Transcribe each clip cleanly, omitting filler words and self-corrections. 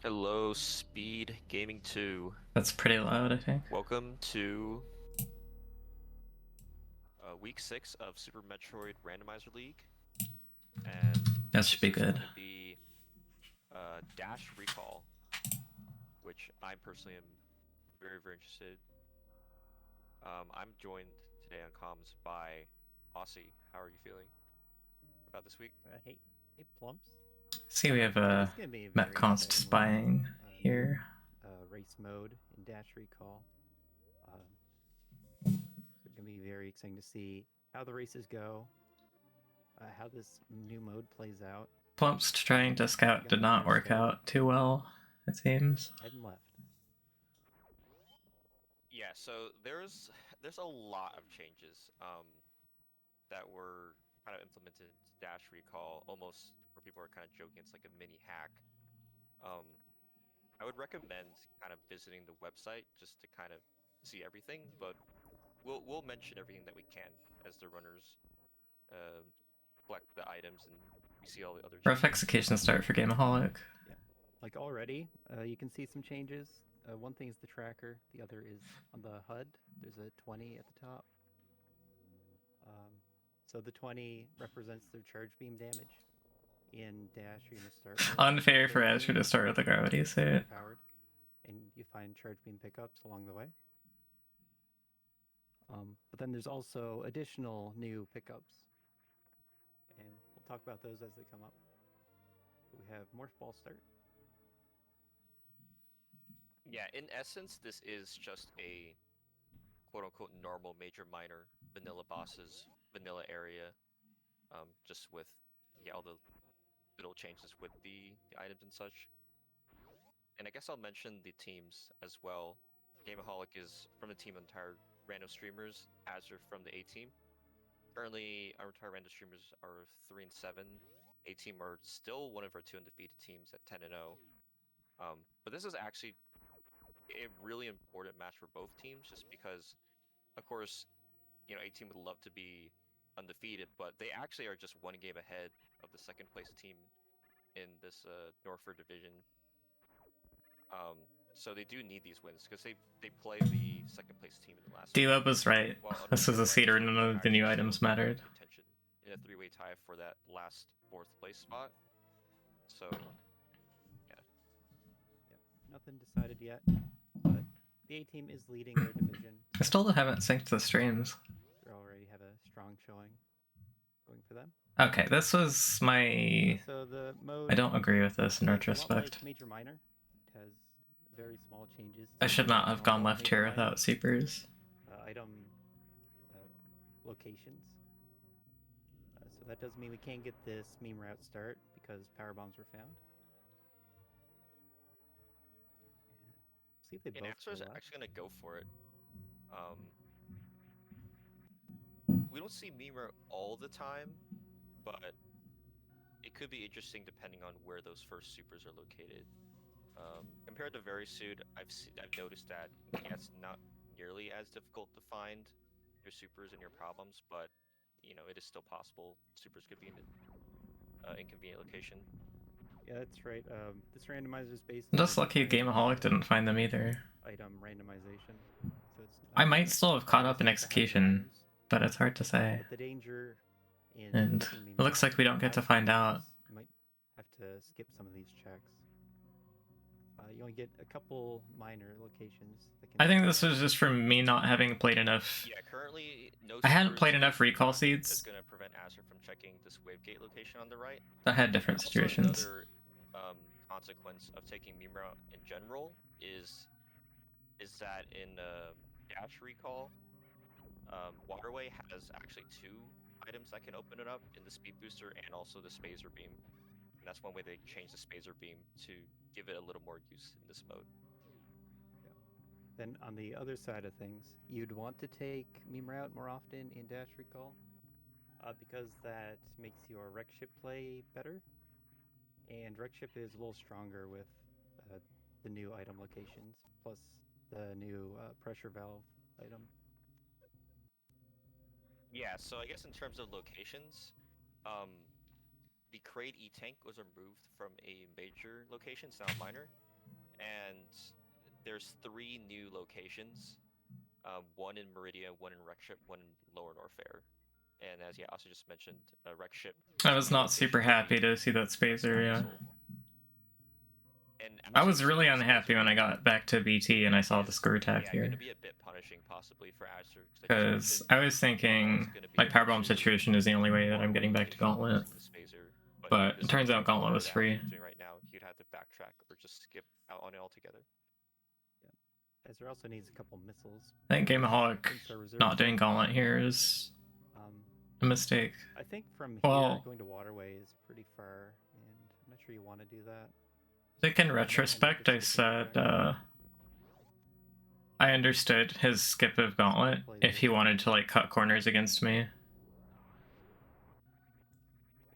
Hello, Speed Gaming 2. That's pretty loud, I think. Welcome to week 6 of Super Metroid Randomizer League. And That should this be is good. going to be Dash Recall, which I personally am very, very interested. I'm joined today on comms by Aussie. How are you feeling about this week? Hey, Plumps. See, we have This is gonna be a very Metconst exciting spying here. race mode in Dash Recall. It's gonna be very exciting to see how the races go, how this new mode plays out. Plump's trying to scout did not work out too well, it seems. Head and left. Yeah, so there's a lot of changes that were kind of implemented into Dash Recall, almost where people are kind of joking it's like a mini hack. Um, I would recommend kind of visiting the website just to kind of see everything, but we'll mention everything that we can as the runners collect the items and we see all the other Rough changes. execution start for Gameaholic. Yeah, like already, you can see some changes. One thing is the tracker. The other is on the HUD. There's a 20 at the top. So the 20 represents their charge beam damage. In Dash, you're gonna start with Unfair for charge Azure beam, to start with a gravity suit. powered, and you find charge beam pickups along the way. But then there's also additional new pickups, and we'll talk about those as they come up. We have Morph Ball start. Yeah, in essence, this is just a quote-unquote normal major minor vanilla bosses, vanilla area, just with all the little changes with the items and such. And I guess I'll mention the teams as well. Gameaholic is from the team entire random streamers, Azure from the A team. Currently, our entire random streamers are 3 and 7. A team are still one of our 2 undefeated teams at 10 and 0. But this is actually a really important match for both teams, just because, of course, A team would love to be undefeated, but they actually are just one game ahead of the second place team in this Northford division. So they do need these wins because they play the second place team in the last. D-Web was right. This was a seeder and none of the new items mattered. Contention in a 3-way tie for that last 4th place spot. So yeah, nothing decided yet, but the A team is leading their division. I still haven't synced the streams. They already have a strong showing going for them. Okay, this was my. So the mode. I don't agree with this in retrospect. Like Major Minor, it has very small changes. I should not have gone left here without supers. Item locations. So that does mean we can't get this meme route start because power bombs were found. See if they both. Azur's actually gonna go for it. We don't see meme route all the time, but it could be interesting depending on where those first supers are located. Compared to Verisud, I've noticed that it's not nearly as difficult to find your supers and your problems, but it is still possible. Supers could be in an inconvenient location. Yeah, that's right. This randomizer is based. I'm just lucky Gameaholic didn't find them either. Item randomization. So it's I might still have caught up in execution, but it's hard to say. But the danger in and it looks like we don't get to find out. You might have to skip some of these checks. You only get a couple minor locations. I think this was just from me not having played enough. Yeah, currently no. I hadn't played enough recall seeds. That's going to prevent Azure from checking this wave gate location on the right. That had different situations. Another consequence of taking meme route in general is that in Dash Recall, Waterway has actually 2 items that can open it up in the Speed Booster and also the Spazer Beam. And that's one way they change the Spazer Beam to give it a little more use in this mode. Yeah. Then on the other side of things, you'd want to take meme route more often in Dash Recall, because that makes your wreck ship play better. And wreck ship is a little stronger with the new item locations, plus the new pressure valve item. Yeah, so I guess in terms of locations, the Kraid E-Tank was removed from a major location, it's now minor. and there's 3 new locations. One in Meridia, one in Wreckship, one in Lower Norfair. And as also just mentioned, Wreckship. I was not super location will happy be to see that spacer, yeah. Missile. And I was Azur's really unhappy Spacer, when I got back to BT and I saw the screw attack yeah, here. going to be a bit punishing possibly for Azur. Because I was thinking my powerbomb situation is the only way that I'm getting back to Gauntlet. But it turns out Gauntlet was free. Doing right now, you'd have to backtrack or just skip out on it altogether. Azur also needs a couple missiles. I think Gameaholic not doing Gauntlet here is a mistake. I think from here Well, going to Waterway is pretty far, and I'm not sure you want to do that. I think in retrospect I said I understood his skip of Gauntlet if he wanted to like cut corners against me.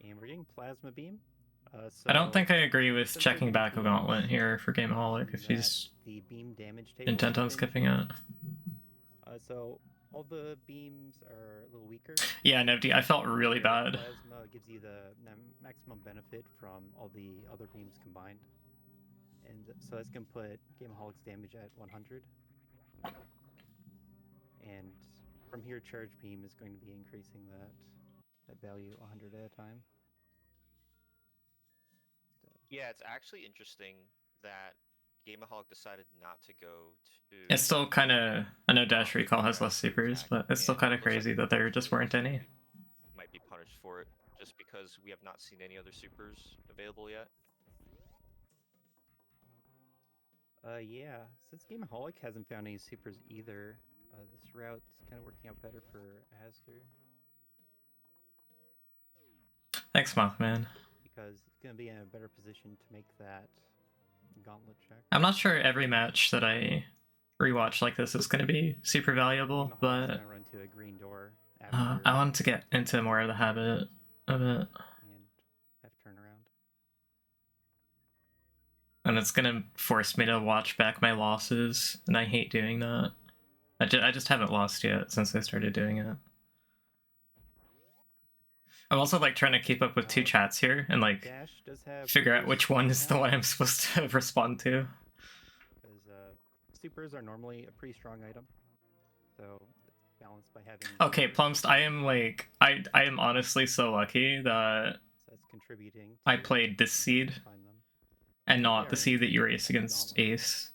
And we're getting Plasma Beam. So I don't think I agree with checking back a Gauntlet here for Gameaholic if he's the beam damage intent on skipping it. So all the beams are a little weaker. Yeah, no, I felt really bad. Plasma gives you the maximum benefit from all the other beams combined. And so that's going to put Gameaholic's damage at 100. And from here, Charge Beam is going to be increasing that value 100 at a time. Yeah, it's actually interesting that Gameaholic decided not to go to... It's still kind of... I know Dash Recall has less supers, but it's still kind of crazy that there just weren't any. Might be punished for it, just because we have not seen any other supers available yet. Yeah, since Gameaholic hasn't found any supers either, this route's kind of working out better for Azur. Thanks, Mothman. Because it's going to be in a better position to make that Gauntlet check. I'm not sure every match that I rewatch like this is going to be super valuable, but gonna run to a green door after I want to get into more of the habit of it. And have turnaround. And it's going to force me to watch back my losses, and I hate doing that. I just haven't lost yet since I started doing it. I'm also like trying to keep up with 2 chats here and like figure out which one is the one I'm supposed to respond to. Because supers are normally a pretty strong item, so it's balanced by having. Okay, Plumst, I am like I am honestly so lucky that that's contributing. I played this seed and not the seed that you raced against Ace.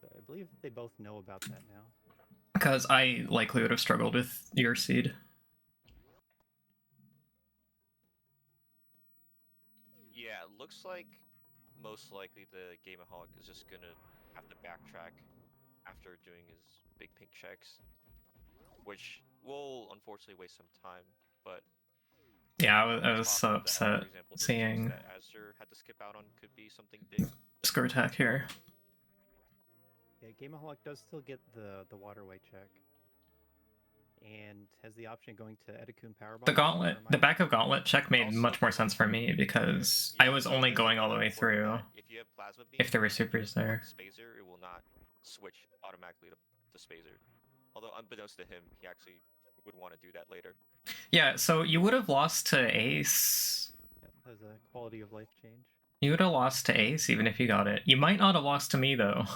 So I believe they both know about that now. Because I likely would have struggled with your seed. Yeah, it looks like most likely the Gameaholic is just gonna have to backtrack after doing his big pink checks, which will unfortunately waste some time, but yeah, I was so upset seeing that Azur had to skip out on could be something big. Screw attack here. Yeah, Gameaholic does still get the waterway check. And has the option of going to Edikun Powerbomb. The Gauntlet, the back of Gauntlet check made much more sense for me because I was only going all the way through if there were supers there. Spazer, it will not switch automatically to Spazer. Although unbeknownst to him, he actually would want to do that later. Yeah, so you would have lost to Ace. Yeah, that was a quality of life change. You would have lost to Ace even if you got it. You might not have lost to me though.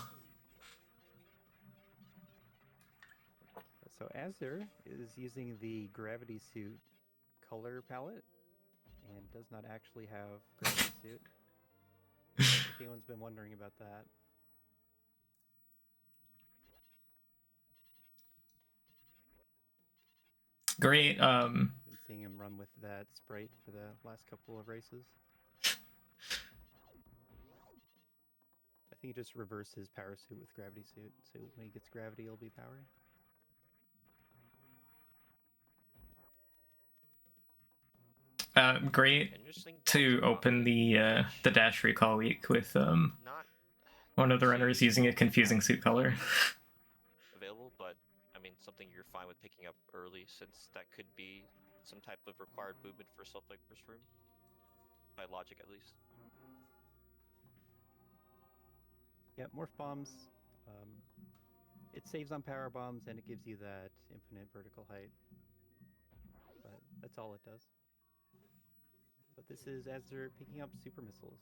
So Azur is using the Gravity Suit color palette and does not actually have Gravity Suit. If anyone's been wondering about that. Great. Been seeing him run with that sprite for the last couple of races. I think he just reversed his power suit with Gravity Suit, so when he gets gravity, he'll be power. Great to open the Dash Recall week with one of the runners using a confusing suit color. Available, but I mean something you're fine with picking up early since that could be some type of required movement for stuff like first room, by logic at least. Yeah, morph bombs. It saves on power bombs and it gives you that infinite vertical height. But that's all it does. But this is Azur picking up super missiles.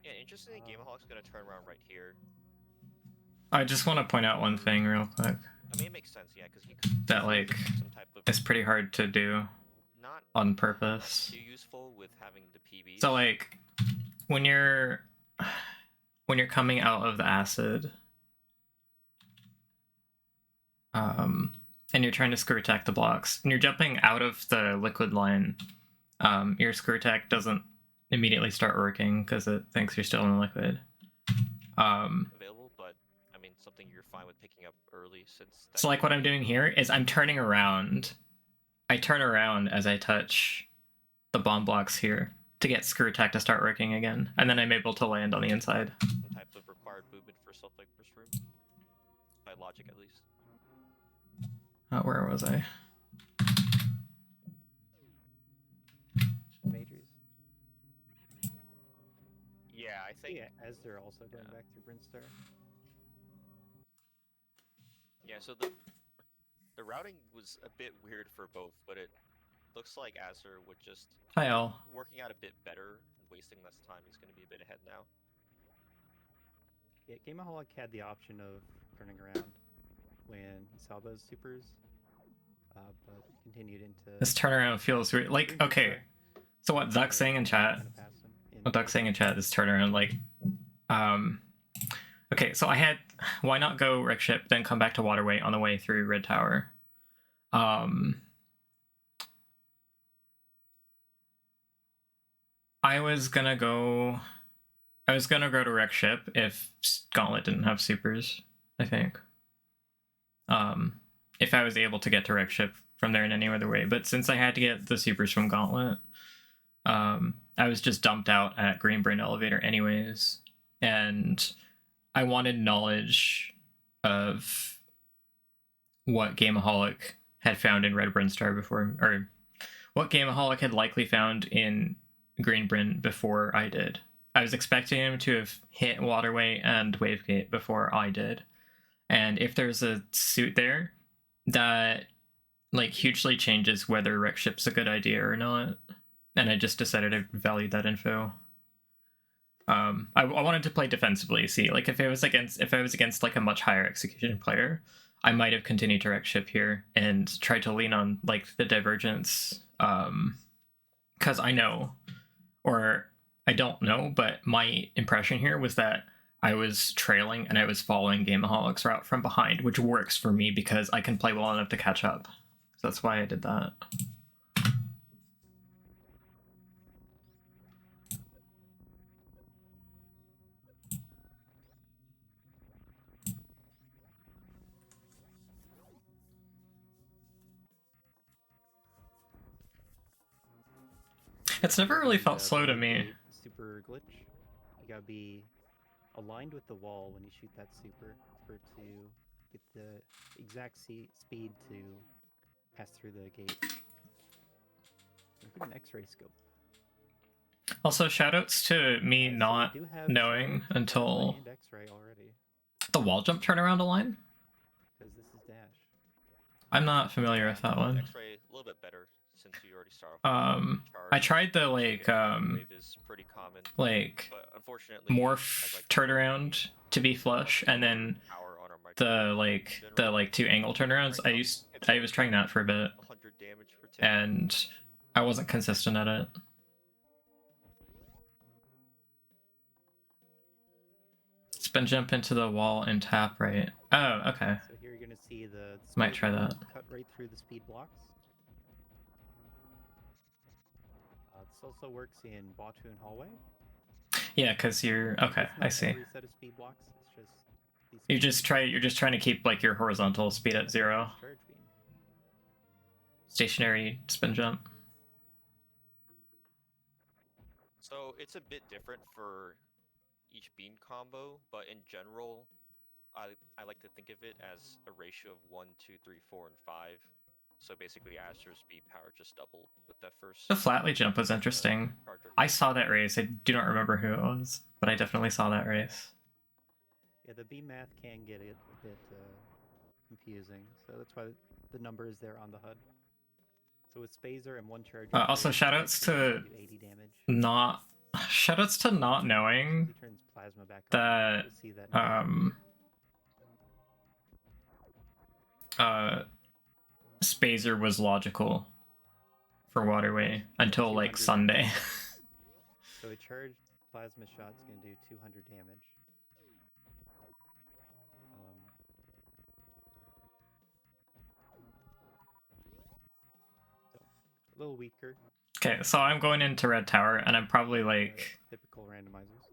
Yeah, interestingly, Gameaholic's gonna turn around right here. I just want to point out one thing real quick. I mean, it makes sense, yeah, because he could That, like, some type of it's pretty hard to do not on purpose. too useful with having the PBs. So, like, when you're coming out of the acid, and you're trying to screw attack the blocks, and you're jumping out of the liquid line, your screw attack doesn't immediately start working because it thinks you're still in the liquid. Available, but I mean, something you're fine with picking up early since. So, like, what I'm doing here is I'm turning around. I turn around as I touch the bomb blocks here to get screw attack to start working again, and then I'm able to land on the inside. Some type of required movement for stuff like first room, by logic at least. Where was I? Majors. Yeah, I think. Yeah, as they're also going back through Brinstar. Yeah, so the routing was a bit weird for both, but it looks like Azur would just Hi, Al. working out a bit better and wasting less time. He's going to be a bit ahead now. Yeah, Gameaholic had the option of turning around when he saw those supers, but continued into. This turnaround feels weird. Like, okay, so what Duck's saying in chat? What Duck's saying in chat? This turnaround, like, okay, so I had why not go wreck ship, then come back to Waterway on the way through Red Tower. I was gonna go to wreck ship if Gauntlet didn't have supers, I think. If I was able to get to wreck ship from there in any other way, but since I had to get the supers from Gauntlet, I was just dumped out at Green Brain Elevator anyways, and I wanted knowledge of what Gameaholic had found in Red Brinstar before, or what Gameaholic had likely found in Green Bryn before I did. I was expecting him to have hit Waterway and Wavegate before I did. And if there's a suit there, that like hugely changes whether wreck ship's a good idea or not. And I just decided I valued that info. I wanted to play defensively. See, like if I was against like a much higher execution player, I might have continued to wreck ship here and tried to lean on like the divergence. Because I know, or I don't know, but my impression here was that I was trailing and I was following Gameaholic's route from behind, which works for me because I can play well enough to catch up. So that's why I did that. It's never really felt slow to me. Super glitch. You gotta be aligned with the wall when you shoot that super for it to get the exact speed to pass through the gate. Look at an X-ray scope. Also, shoutouts to me not knowing until X-ray already. The wall jump turnaround align. Because this is dash. I'm not familiar with that one. X-ray a little bit better since you already started. I tried the like wave is pretty common, like but unfortunately morph turnaround to be flush, and then the like two angle turnarounds. I was trying that for a bit, 100 damage for 10. and I wasn't consistent at it. Spin jump into the wall and tap right. Oh, okay. So here you're gonna see the Might try that. Cut right through the speed blocks. This also works in Batoon Hallway. Yeah, because you're okay. I see. Every set of speed blocks. It's just you're just trying to keep like your horizontal speed at 0. Charge beam. Stationary spin jump. So it's a bit different for each beam combo, but in general, I like to think of it as a ratio of 1, 2, 3, 4, and 5. So basically, Azur's speed power just doubled with that first. The flatly jump was interesting. I saw that race. I do not remember who it was, but I definitely saw that race. Yeah, the beam math can get it a bit confusing, so that's why the number is there on the HUD. So with Spazer and one charge. Also, shoutouts to not Shoutouts to not knowing He turns plasma back on. that You'll see that now. Spazer was logical for Waterway until like 200 Sunday. So a charged plasma shot's going to do 200 damage. So a little weaker. Okay, so I'm going into Red Tower, and I'm probably like Typical randomizers.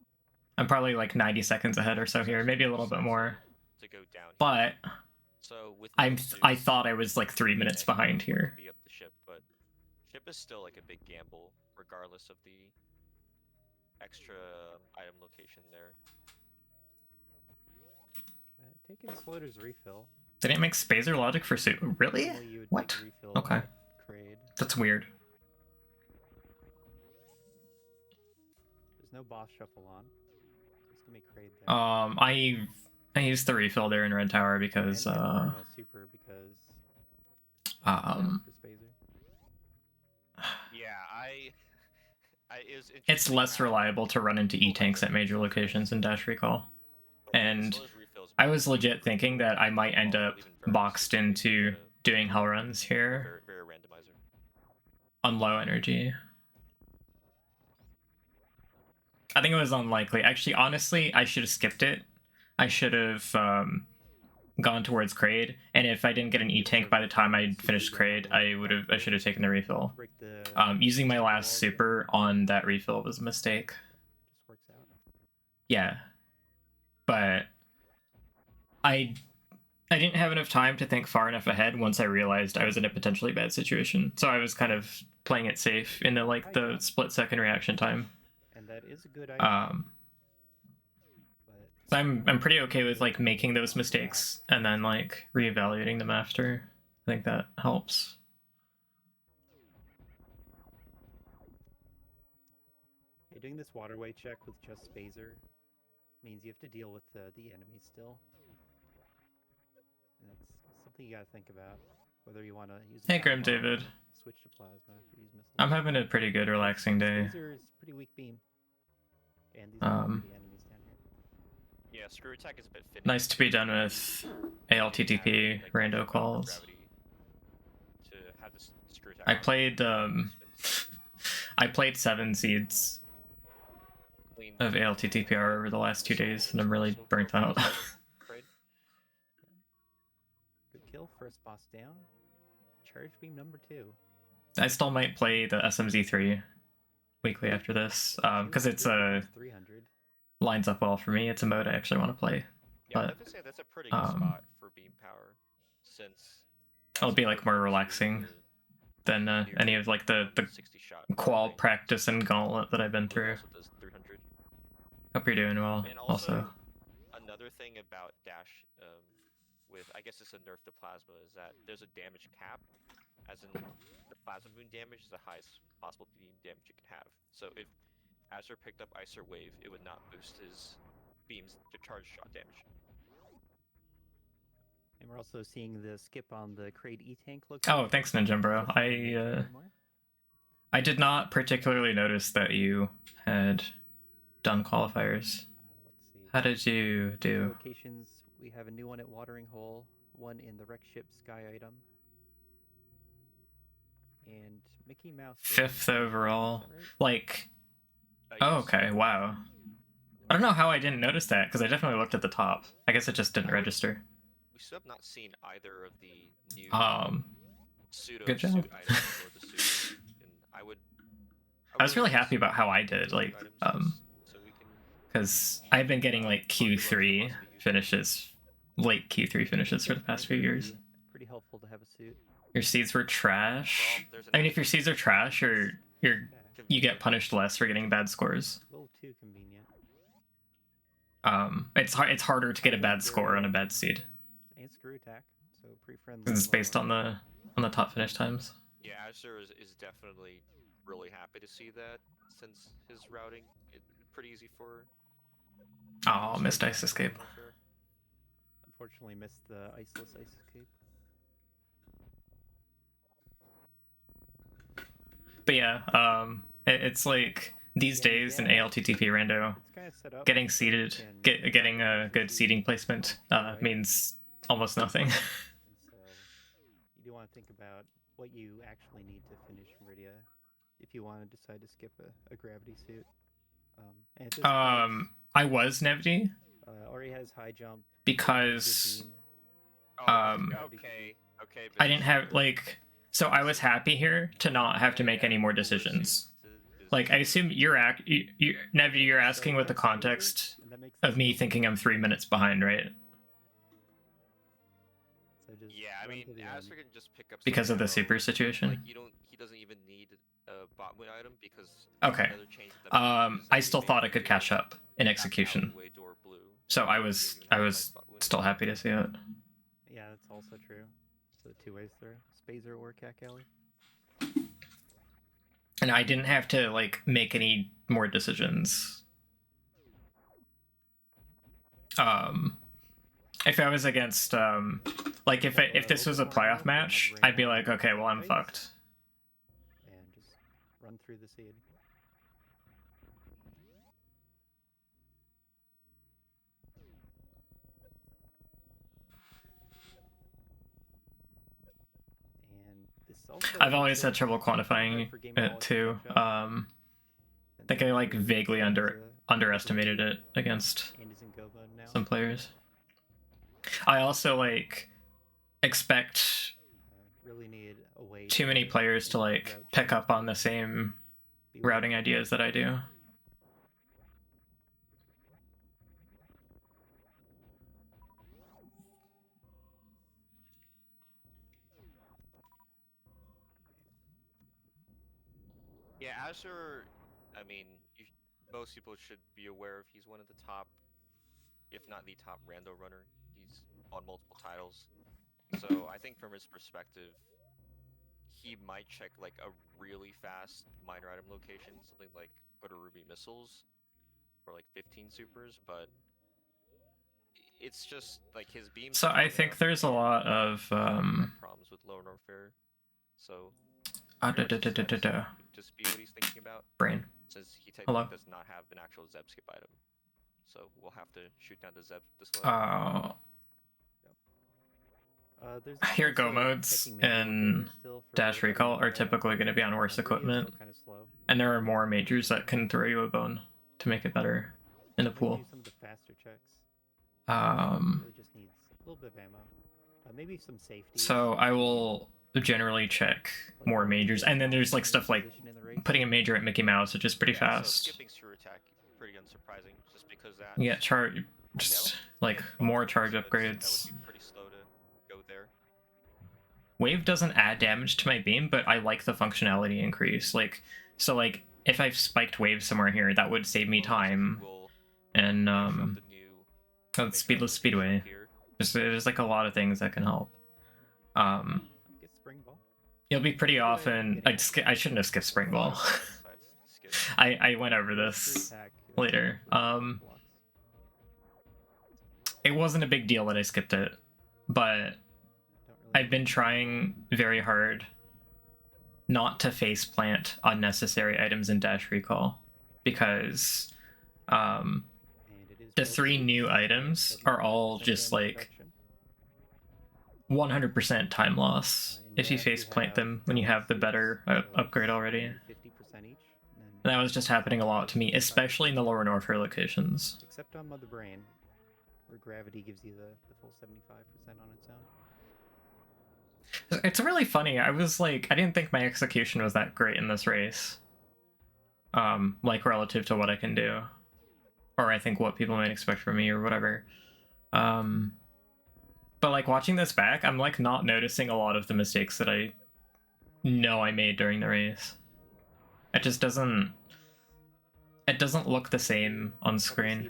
I'm probably like 90 seconds ahead or so here, maybe a little bit more. To go down here. But so with I suits, thought I was like 3 minutes behind here. Be up the ship, but ship is still like a big gamble, regardless of the extra item location there. Taking Slaughter's refill. They didn't make Spazer logic for suit. Really? Normally you would What? take refill Okay. at Kraid. That's weird. There's no boss shuffle on. So it's gonna be Kraid there. I used the refill there in Red Tower because And Inferno super because um for Spazer. Yeah, it was it's interesting less how- reliable to run into E-tanks at major locations in Dash Recall. And Slow's refills I was legit thinking that I might end up even very boxed into doing hell runs here very randomizer. on low energy. I think it was unlikely. Actually, honestly, I should have skipped it. I should have gone towards Kraid, and if I didn't get an E-tank by the time I finished Kraid, I should have taken the refill. Break the Using my last super on that refill was a mistake. just works out. Yeah, but I didn't have enough time to think far enough ahead once I realized I was in a potentially bad situation. So I was kind of playing it safe in the split-second reaction time. And that is a good idea. So I'm pretty okay with like making those mistakes and then like reevaluating them after. I think that helps. Hey, doing this waterway check with just Spazer means you have to deal with the enemy still. And that's something you gotta think about. Whether you want to use. Hey, Grim David. Switch to plasma if you use missiles. I'm having a pretty good relaxing day. Spazer is pretty weak beam. And these are pretty enemies down here. Yeah, screw attack is a bit fitting. Nice to be done with ALTTP rando calls. To have this screw attack I played 7 seeds of ALTTPR over the last 2 days, and I'm really burnt out. Good kill, first boss down. Charge beam number 2. I still might play the SMZ3 weekly after this, because it's a 300. lines up well for me. It's a mode I actually want to play. Yeah, But I would say that's a pretty good spot for beam power, since it'll be like more relaxing than any of like the 60 shot qual practice and gauntlet that I've been through. Also does 300. Hope you're doing well. And Also, another thing about Dash, with I guess it's a nerf to plasma, is that there's a damage cap, as in the plasma boon damage is the highest possible beam damage you can have. So if Azure picked up Icer Wave, it would not boost his beams to charge shot damage. And we're also seeing the skip on the Kraid E-tank location. oh, thanks Ninja Bro. I did not particularly notice that you had done qualifiers. Let's see. How did you do? Locations, we have a new one at Watering Hole, one in the wreck ship sky item, and Mickey Mouse. 5th overall. Right? Like, oh, okay, wow. I don't know how I didn't notice that, because I definitely looked at the top. I guess it just didn't register. We still have not seen either of the new pseudo good job. suit items or the suit. And I was really happy about how I did, like, so we can because I've been getting like Q3 finishes, late Q3 finishes for the past few years. Pretty helpful to have a suit. Your seeds were trash. I mean, if your seeds are trash, you get punished less for getting bad scores. A little too convenient. It's harder to get a bad score on a bad seed. And screw attack, so pretty friendly. Because it's based on the top finish times. Yeah, Azure is definitely really happy to see that, since his routing is pretty easy for. Oh, missed ice escape. Unfortunately, missed the iceless ice escape. But yeah, it's like these Yeah, days in yeah. ALTTP rando, It's kind of set up. getting so you seated, can getting a actually good see seating placement right. means almost nothing. And so you do want to think about what you actually need to finish Meridia if you want to decide to skip a gravity suit. And at this point, I was Nevdi Ori has high jump, because good beam, Okay. I didn't have like, so I was happy here to not have to make any more cooler decisions. suits is Like, I assume you're Nevdi, you're So asking with the that's smoother, context and that makes of sense. me thinking I'm 3 minutes behind, right? So just Yeah, I run mean, to the Azure end. can just pick up some Because of the ammo, super situation. Like he doesn't even need a botwood item because Okay. another change that is I that still they thought made it could to catch up in that execution. alleyway door blue. So I You was don't even have to fight botwood. still happy to see it. Yeah, that's also true. So 2 ways through. Spazer or Cack Alley. And I didn't have to like make any more decisions. If I was against like if this was a playoff match, I'd be like, okay, well, I'm fucked. And just run through the seed. And this also I've always makes had it trouble quantifying hard for it Gameaholic to too. catch up, I think I like vaguely underestimated it against and is in Gova now. some players. I also like expect Really need a way too many players to like pick up on the same routing ideas that I do. Yeah, Azure. I mean, most people should be aware of. He's one of the top, if not the top, rando runner. He's on multiple titles. So I think from his perspective, he might check like a really fast minor item location, something like Put a Ruby missiles for like 15 supers, but it's just like his beam. So I think there's a lot of problems with low warfare. So just be what he's thinking about. Brain. Since he technically does not have an actual Zeb skip item, so we'll have to shoot down the Zeb this level. Here go modes and dash recall are typically going to be on worse equipment, and there are more majors that can throw you a bone to make it better in the pool. Some of the faster checks. Really just needs a little bit of ammo. Maybe some safety. So I will generally check more majors, and then there's like stuff like putting a major at Mickey Mouse, which is pretty fast. So skipping Sewer Attack, pretty unsurprising, just because that. Yeah, just like more charge upgrades. That would be pretty slow to go there. Wave doesn't add damage to my beam, but I like the functionality increase. Like, so like if I've spiked wave somewhere here, that would save me time. And Speedless Speedway. There's like a lot of things that can help. It'll be pretty often. I shouldn't have skipped Spring Ball. I went over this later. It wasn't a big deal that I skipped it, but I've been trying very hard not to face plant unnecessary items in Dash Recall, because the 3 new items are all just like 100% time loss if you face plant them when you have the better upgrade already. And that was just happening a lot to me, especially in the lower Norfair locations. Except on Mother Brain, where gravity gives you the full 75% on its own. It's really funny. I didn't think my execution was that great in this race. Like relative to what I can do. Or I think what people might expect from me or whatever. But like watching this back, I'm like not noticing a lot of the mistakes that I know I made during the race. It just doesn't look the same on screen.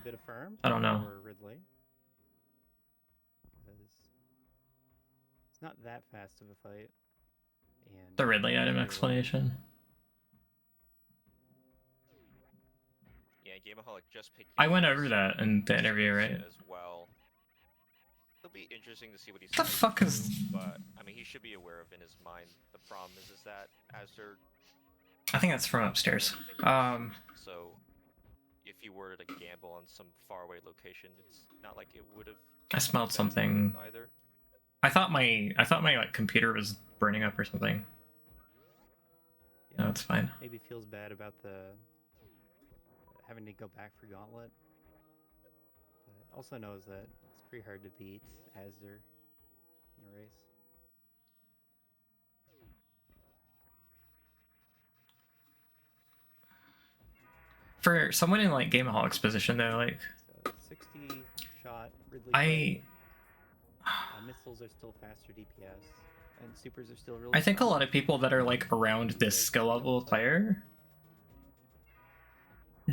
I don't know. It's not that fast of a fight. And the Ridley item explanation. Yeah, Gameaholic just picked. I went over that in the interview, right? As well. It'll be interesting to see what he's. What the fuck is? But I mean, he should be aware of in his mind. The problem is that as they're I think that's from upstairs. So if you were to gamble on some faraway location, it's not like it would have. I smelled something. Either. I thought my like computer was burning up or something. Yeah, No, it's fine. maybe feels bad about the having to go back for Gauntlet, but also knows that it's pretty hard to beat Azure in a race. For someone in like Gameaholic's position though, like So 60 shot Ridley. Missiles are still faster DPS, and supers are still really. I think a strong. lot of people that are like around this skill level of player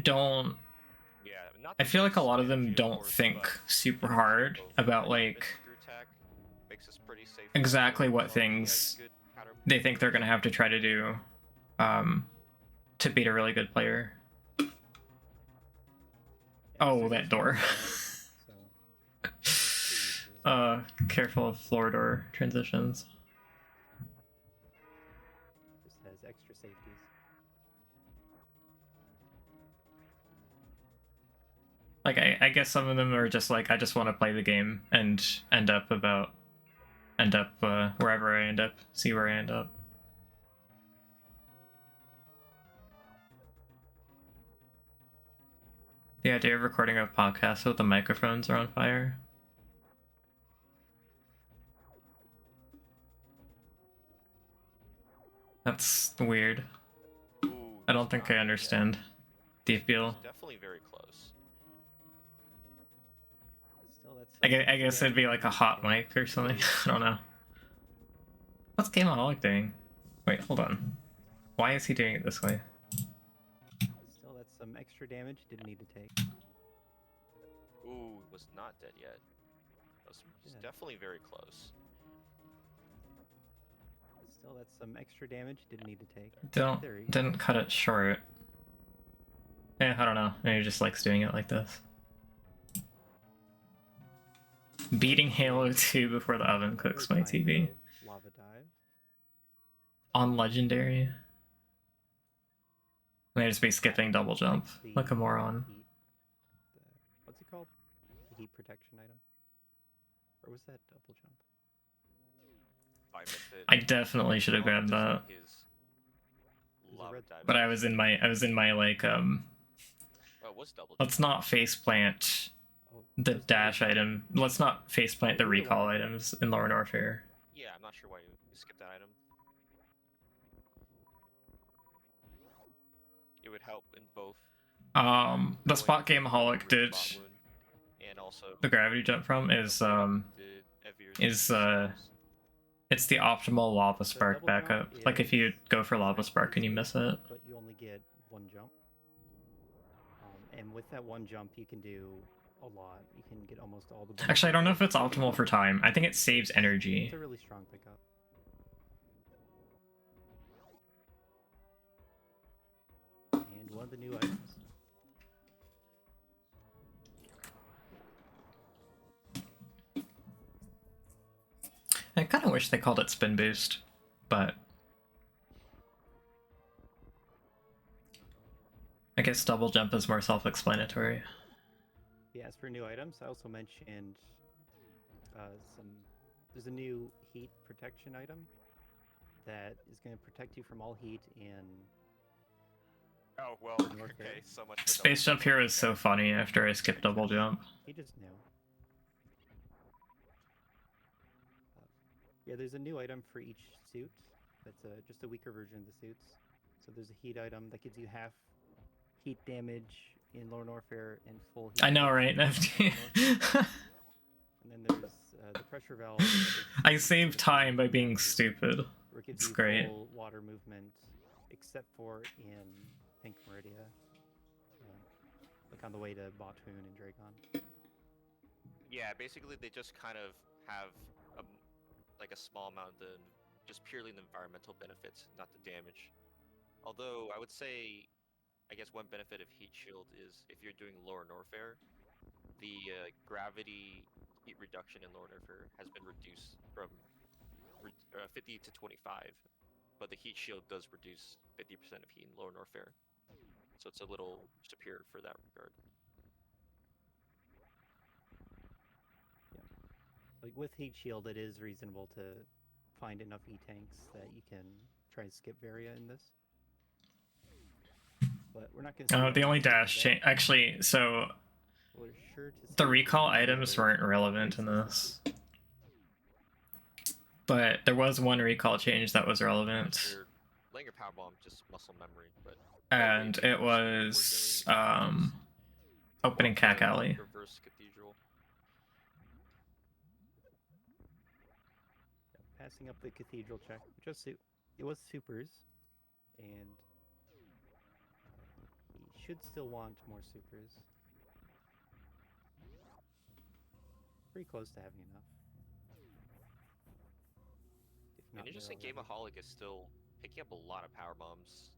don't. Yeah, not I feel like a lot of them of don't course, think but super hard about like exactly what things they think they're gonna have to try to do to beat a really good player. Oh, that door. Careful of floor door transitions. Just has extra safeties. Like I guess some of them are just like I just want to play the game and end up wherever I end up, see where I end up. The idea of recording a podcast with the microphones are on fire. That's weird. Ooh, I don't think I understand the appeal. Definitely very close. Still, that's I guess it'd be like a hot mic or something. I don't know. What's Gameaholic doing? Wait, hold on. Why is he doing it this way? Still, that's some extra damage didn't need to take. Ooh, was not dead yet. Was definitely very close. Still, that's some extra damage didn't need to take. Didn't cut it short. I don't know. Maybe he just likes doing it like this. Beating Halo 2 before the oven cooks my TV. Lava dive. On Legendary. May just be skipping double jump like a moron. What's it called? The heat protection item? Or was that double jump? I definitely should have grabbed that. But I was in my like let's not faceplant the dash item. Let's not faceplant the recall items in Lore Warfare. Yeah, I'm not sure why you skipped that item. It would help in both. The spot Gameaholic did and also the gravity jump from is it's the optimal lava spark backup. Like if you go for lava spark and you miss it. But you only get one jump. And with that one jump, you can do a lot. You can get almost all the. Actually, I don't know if it's optimal for time. I think it saves energy. It's a really strong pickup. And one of the new items. I kind of wish they called it spin boost, but I guess double jump is more self-explanatory. Yeah, as for new items, I also mentioned there's a new heat protection item that is going to protect you from all heat in. Oh well, okay, so much. For Space jump here is so funny after I skip double jump. He just knew. Yeah, there's a new item for each suit. That's just a weaker version of the suits. So there's a heat item that gives you half heat damage in Lore Warfare and full heat. I know, right? And then there's the pressure valve. I save time by being stupid. It's great. Full water movement, except for in Pink Meridia, like on the way to Bothoon and Dragon. Yeah, basically they just kind of have like a small amount of just purely the environmental benefits, not the damage. Although I would say, I guess one benefit of Heat Shield is if you're doing Lore Warfare, the gravity heat reduction in Lore Warfare has been reduced from 50 to 25. but the heat shield does reduce 50% of heat in lower North Fair, so it's a little superior for that regard. Like with heat shield, it is reasonable to find enough E-tanks that you can try to skip Varia in this. But we're not going to. The only dash change, actually, so we're sure to the recall items weren't relevant in this, but there was one recall change that was relevant. Laying your power bomb, just muscle memory, but. And it was opening Cack Alley. Reverse Cathedral. Passing up the Cathedral check, it was supers, and he should still want more supers. Pretty close to having enough. And interesting, Gameaholic is still picking up a lot of power bombs.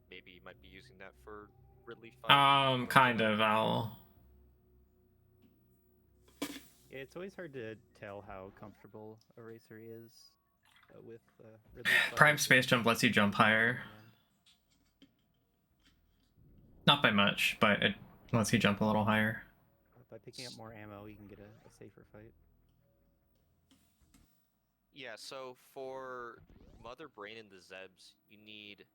Maybe you might be using that for Ridley fight. Kind of, Owl. Yeah, it's always hard to tell how comfortable a racer is with Ridley. Prime Space Jump lets you jump higher. Not by much, but it lets you jump a little higher. By picking up more ammo, you can get a safer fight. Yeah, so for Mother Brain and the Zebs, you need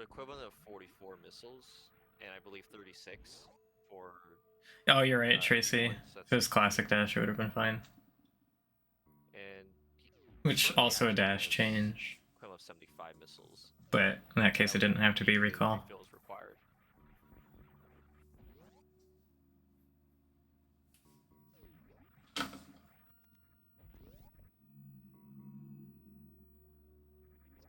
equivalent of 44 missiles, and I believe 36 for... Oh, you're right, Tracy. If it was classic dash, it would have been fine. And which also a dash change. Equivalent of 75 missiles. But in that case, it didn't have to be recall. Refills required.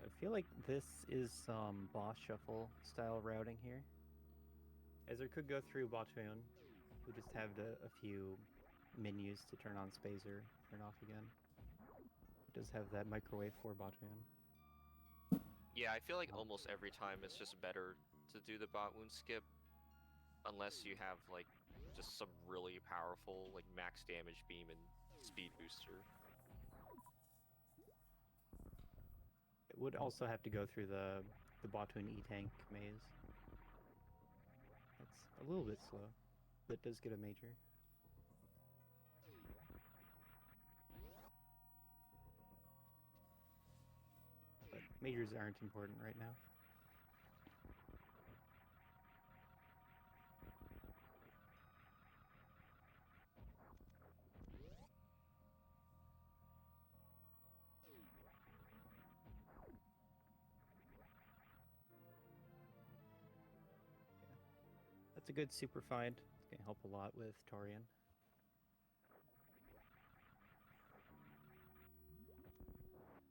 I feel like this is some boss shuffle style routing here. Ezra could go through Batoon. We just have a few menus to turn on Spazer, turn off again. It does have that microwave for Batoon. Yeah, I feel like almost every time it's just better to do the bot wound skip, unless you have like just some really powerful like max damage beam and speed booster. It would also have to go through the Batoon E-tank maze. That's a little bit slow, but it does get a major. But majors aren't important right now. That's a good super find. It's going to help a lot with Torian.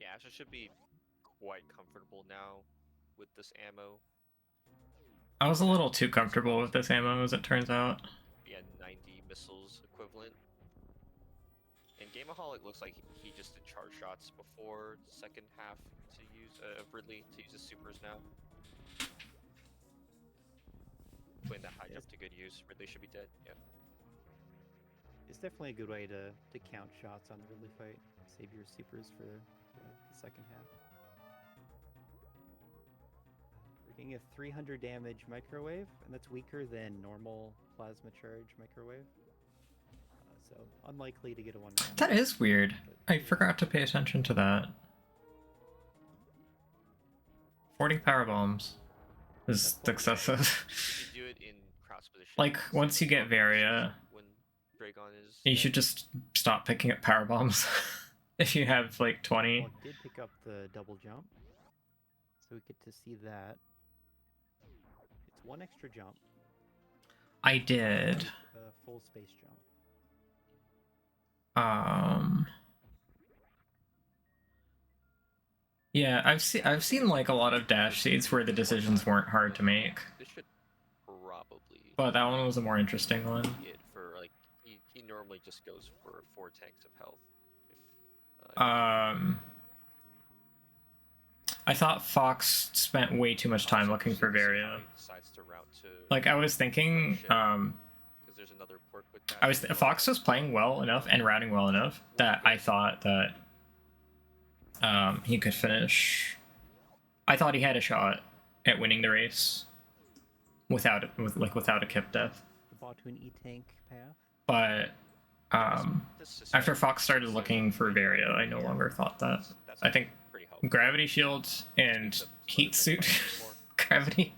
Yeah, Asher should be quite comfortable now with this ammo. I was a little too comfortable with this ammo, as it turns out. Yeah, 90 missiles equivalent. And Gameaholic looks like he just did charge shots before the second half to use Ridley to use his supers now. Putting that hijack to good use. Ridley should be dead. Yeah. It's definitely a good way to count shots on the Ridley fight. Save your supers for the second half. We're getting a 300 damage microwave, and that's weaker than normal plasma charge microwave. So unlikely to get a one. That is weird. I forgot to pay attention to that. 40 power bombs is excessive. You do it in cross position. Like once you get Varia, when Dragon is you should just stop picking up power bombs. If you have like 20. Well, it did pick up the double jump, so we get to see that. It's one extra jump. I did. A full space jump. Yeah, I've seen like a lot of dash seeds where the decisions weren't hard to make. This should probably. But that one was a more interesting one. For like he normally just goes for 4 tanks of health. I thought Fox spent way too much time looking for Varia. Like I was thinking, there's another quirk with that. Fox was playing well enough and routing well enough that I thought that he could finish. I thought he had a shot at winning the race without a kip death. The bot to an E-tank path. But after Fox started looking for Varia, I no longer thought that. I think gravity shield and heat suit, gravity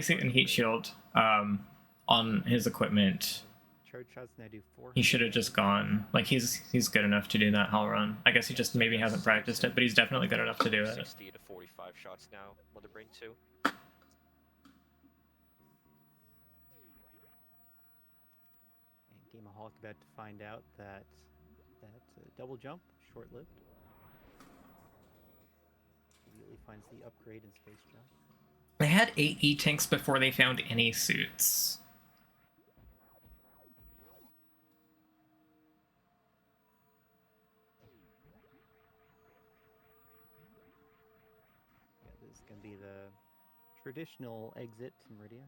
suit and heat shield on his equipment. Charge shots now do 4. He should have just gone. Like he's good enough to do that Hell Run. I guess he just maybe hasn't practiced it, but he's definitely good enough to do it. 60 to 45 shots now. Mother Brain 2. And Gameaholic about to find out that double jump short-lived. Immediately finds the upgrade in space jump. They had 8 E-tanks before they found any suits. This is going to be the traditional exit to Meridia.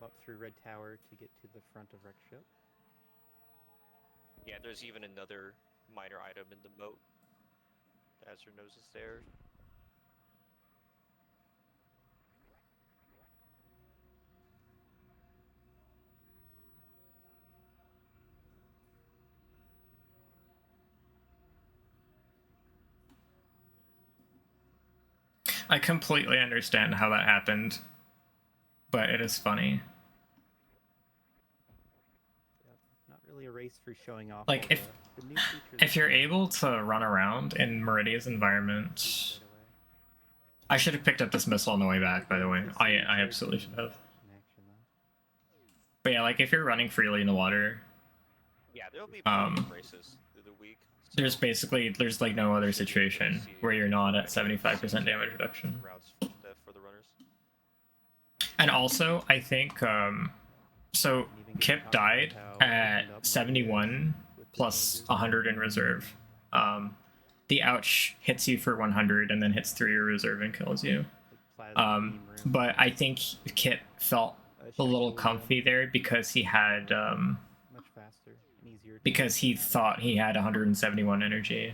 Up through Red Tower to get to the front of Wreck Ship. Yeah, there's even another minor item in the moat. As her nose is there. I completely understand how that happened, but it is funny. Not really a race for showing off. Like if you're able to run around in Meridia's environment, I should have picked up this missile on the way back. By the way, I absolutely should have. But yeah, like if you're running freely in the water, yeah, there'll be races through the week. There's like no other situation where you're not at 75% damage reduction. For the runners. And also, I think so Kip died at 71 plus 100 in reserve. The ouch hits you for 100 and then hits through your reserve and kills you. But I think Kip felt a little comfy there because he had much faster and easier. Because he thought he had 171 energy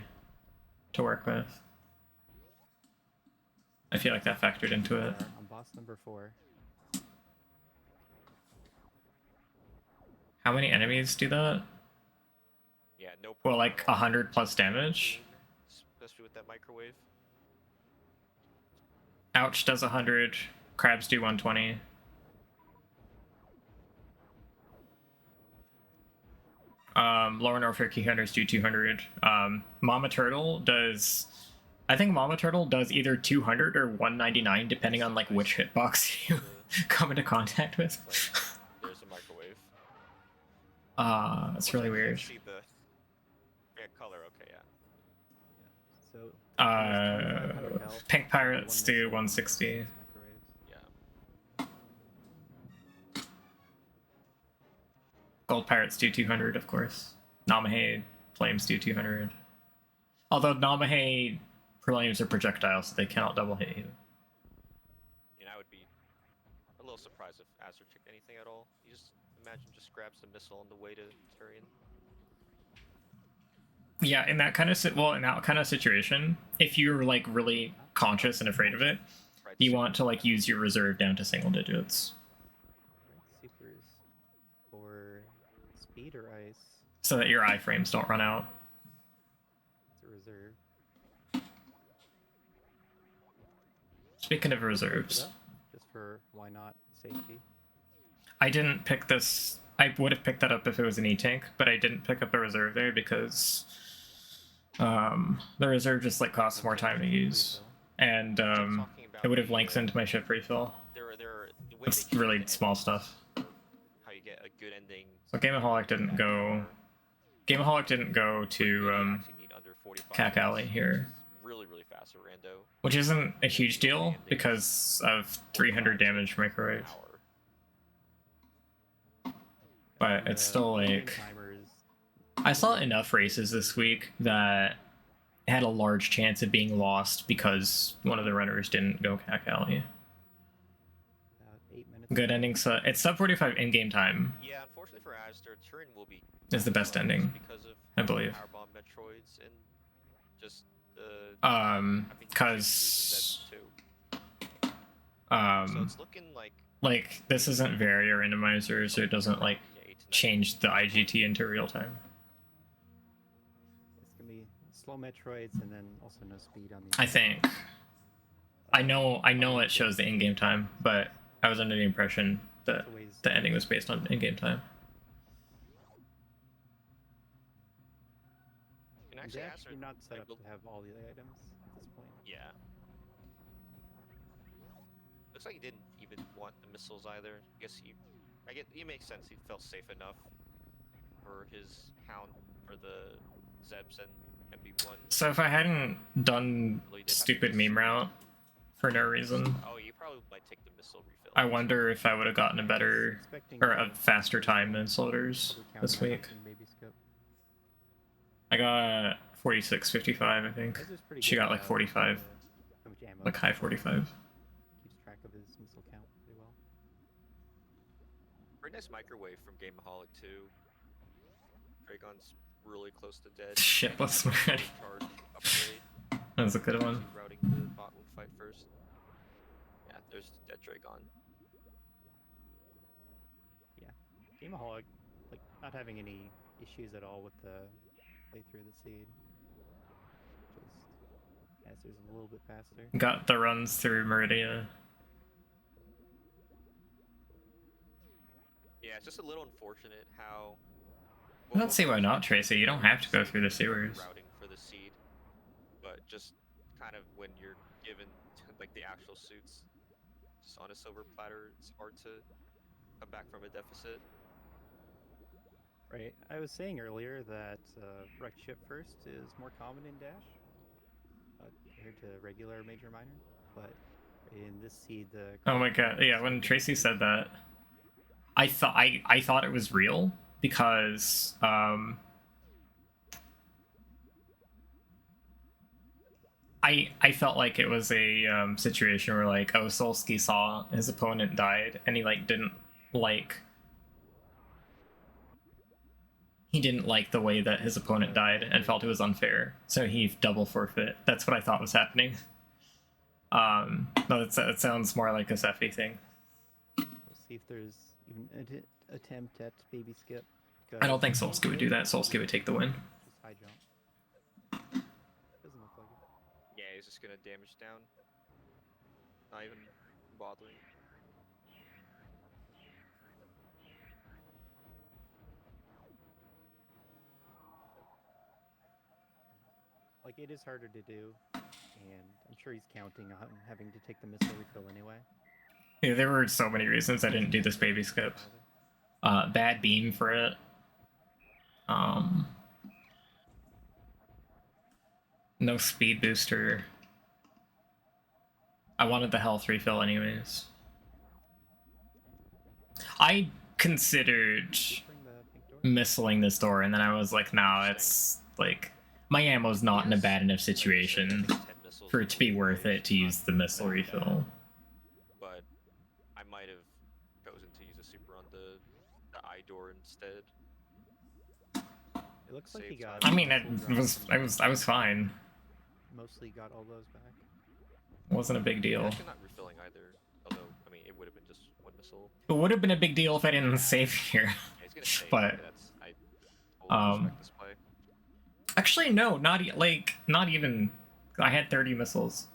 to work with. I feel like that factored into it. On boss number 4. How many enemies do that? Yeah, no. Well, like 100 plus damage. Especially with that microwave. Ouch does 100. Crabs do 120. Lower Norfolk key hunters do 200. Mama Turtle does. I think Mama Turtle does either 200 or 199, depending on like which hitbox you come into contact with. There's a microwave. That's really weird. See the color, okay, yeah. So. Pink Pirates do 160. Yeah. Gold Pirates do 200, of course. Namahe Flames do 200. Although Namahe Flames are projectiles, so they cannot double hit you. And I would be a little surprised if Azure took anything at all. You just imagine just grabs the missile on the way to Turian. Yeah, in that kind of situation, if you're like really conscious and afraid of it, you want to like use your reserve down to single digits. Supers for speed or ice. So that your iframes don't run out. It's a reserve. Speaking of reserves, just for why not safety. I didn't pick this. I would have picked that up if it was an E-tank, but I didn't pick up a reserve there because the reserve just like costs more time to use, and it would have lengthened my ship refill. It's really small stuff. How you get a good ending. So Gameaholic didn't go. Gameaholic didn't go to Cack Alley here. Really fast Rando. Which isn't a huge deal because of 300 damage microwave. But it's still like... I saw enough races this week that had a large chance of being lost because one of the runners didn't go Cack Alley. Good ending. It's sub 45 in-game time. Yeah, unfortunately for Azure, Turin will be... Is the best ending, because of I believe. Powerbomb Metroids and just I mean, you should Cause do the Zeds too. So it's looking like this isn't Vari or Randomizer, so it doesn't like yeah, 8 to 9 change the IGT into real time. It's gonna be slow Metroids and then also no speed on the. I think. I know it shows the in-game time, but I was under the impression that the ending was based on in-game time. You can actually ask her, You're not set like, up to have all the items at this point. Yeah. Looks like he didn't even want the missiles either. I guess it makes sense. He felt safe enough for his Hound for the Zebs and MB1. So if I hadn't done stupid meme route for no reason, oh, you probably might take the missile refill. I wonder if I would have gotten a better or a faster time than Soldiers this week. I got 46.55, I think. She got like 45, like high 45. Keeps track of his missile count pretty well. Pretty nice microwave from Gameaholic2. Dragon's really close to dead. Shipless already. That was a good one. Routing the bot would fight first. Yeah, there's dead Dragon. Yeah, Gameaholic, like, not having any issues at all with the play through the seed. Just Answers a little bit faster. Got the runs through Meridia. Yeah, it's just a little unfortunate how. I don't see why not, Tracy. You don't have to go through the sewers. Routing for the seed, but just kind of when you're given like the actual suits, just on a silver platter, it's hard to come back from a deficit. Right. I was saying earlier that wreck ship first is more common in Dash compared to regular major minor, but in this seed the. Oh my god! Yeah, when Tracy said that, I thought it was real because I felt like it was a situation where like, oh, Solsky saw his opponent died and he didn't like the way that his opponent died and felt it was unfair, so he double forfeit. That's what I thought was happening. No, it sounds more like a Sephi thing. We'll see if there's even an attempt at baby skip. I don't think Solsky would do that. Solsky would take the win. Just high jump. Doesn't look like it. Yeah, he's just gonna damage down. Not even bothering. Like, it is harder to do, and I'm sure he's counting on having to take the missile refill anyway. Yeah, there were so many reasons I didn't do this baby skip. Bad beam for it. No speed booster. I wanted the health refill anyways. I considered missiling this door, and then I was like, nah, it's like my ammo's not in a bad enough situation for it to be worth it to use the missile refill. But I might have chosen to use a super on the eye door instead. It looks like he got. I mean, I was fine. Mostly got all those back. It wasn't a big deal. Yeah, actually not refilling either. Although, I mean, it would have been just one missile. It would have been a big deal if I didn't save here. Yeah, he's gonna save, but I respect this play. Actually, no, not even. I had 30 missiles,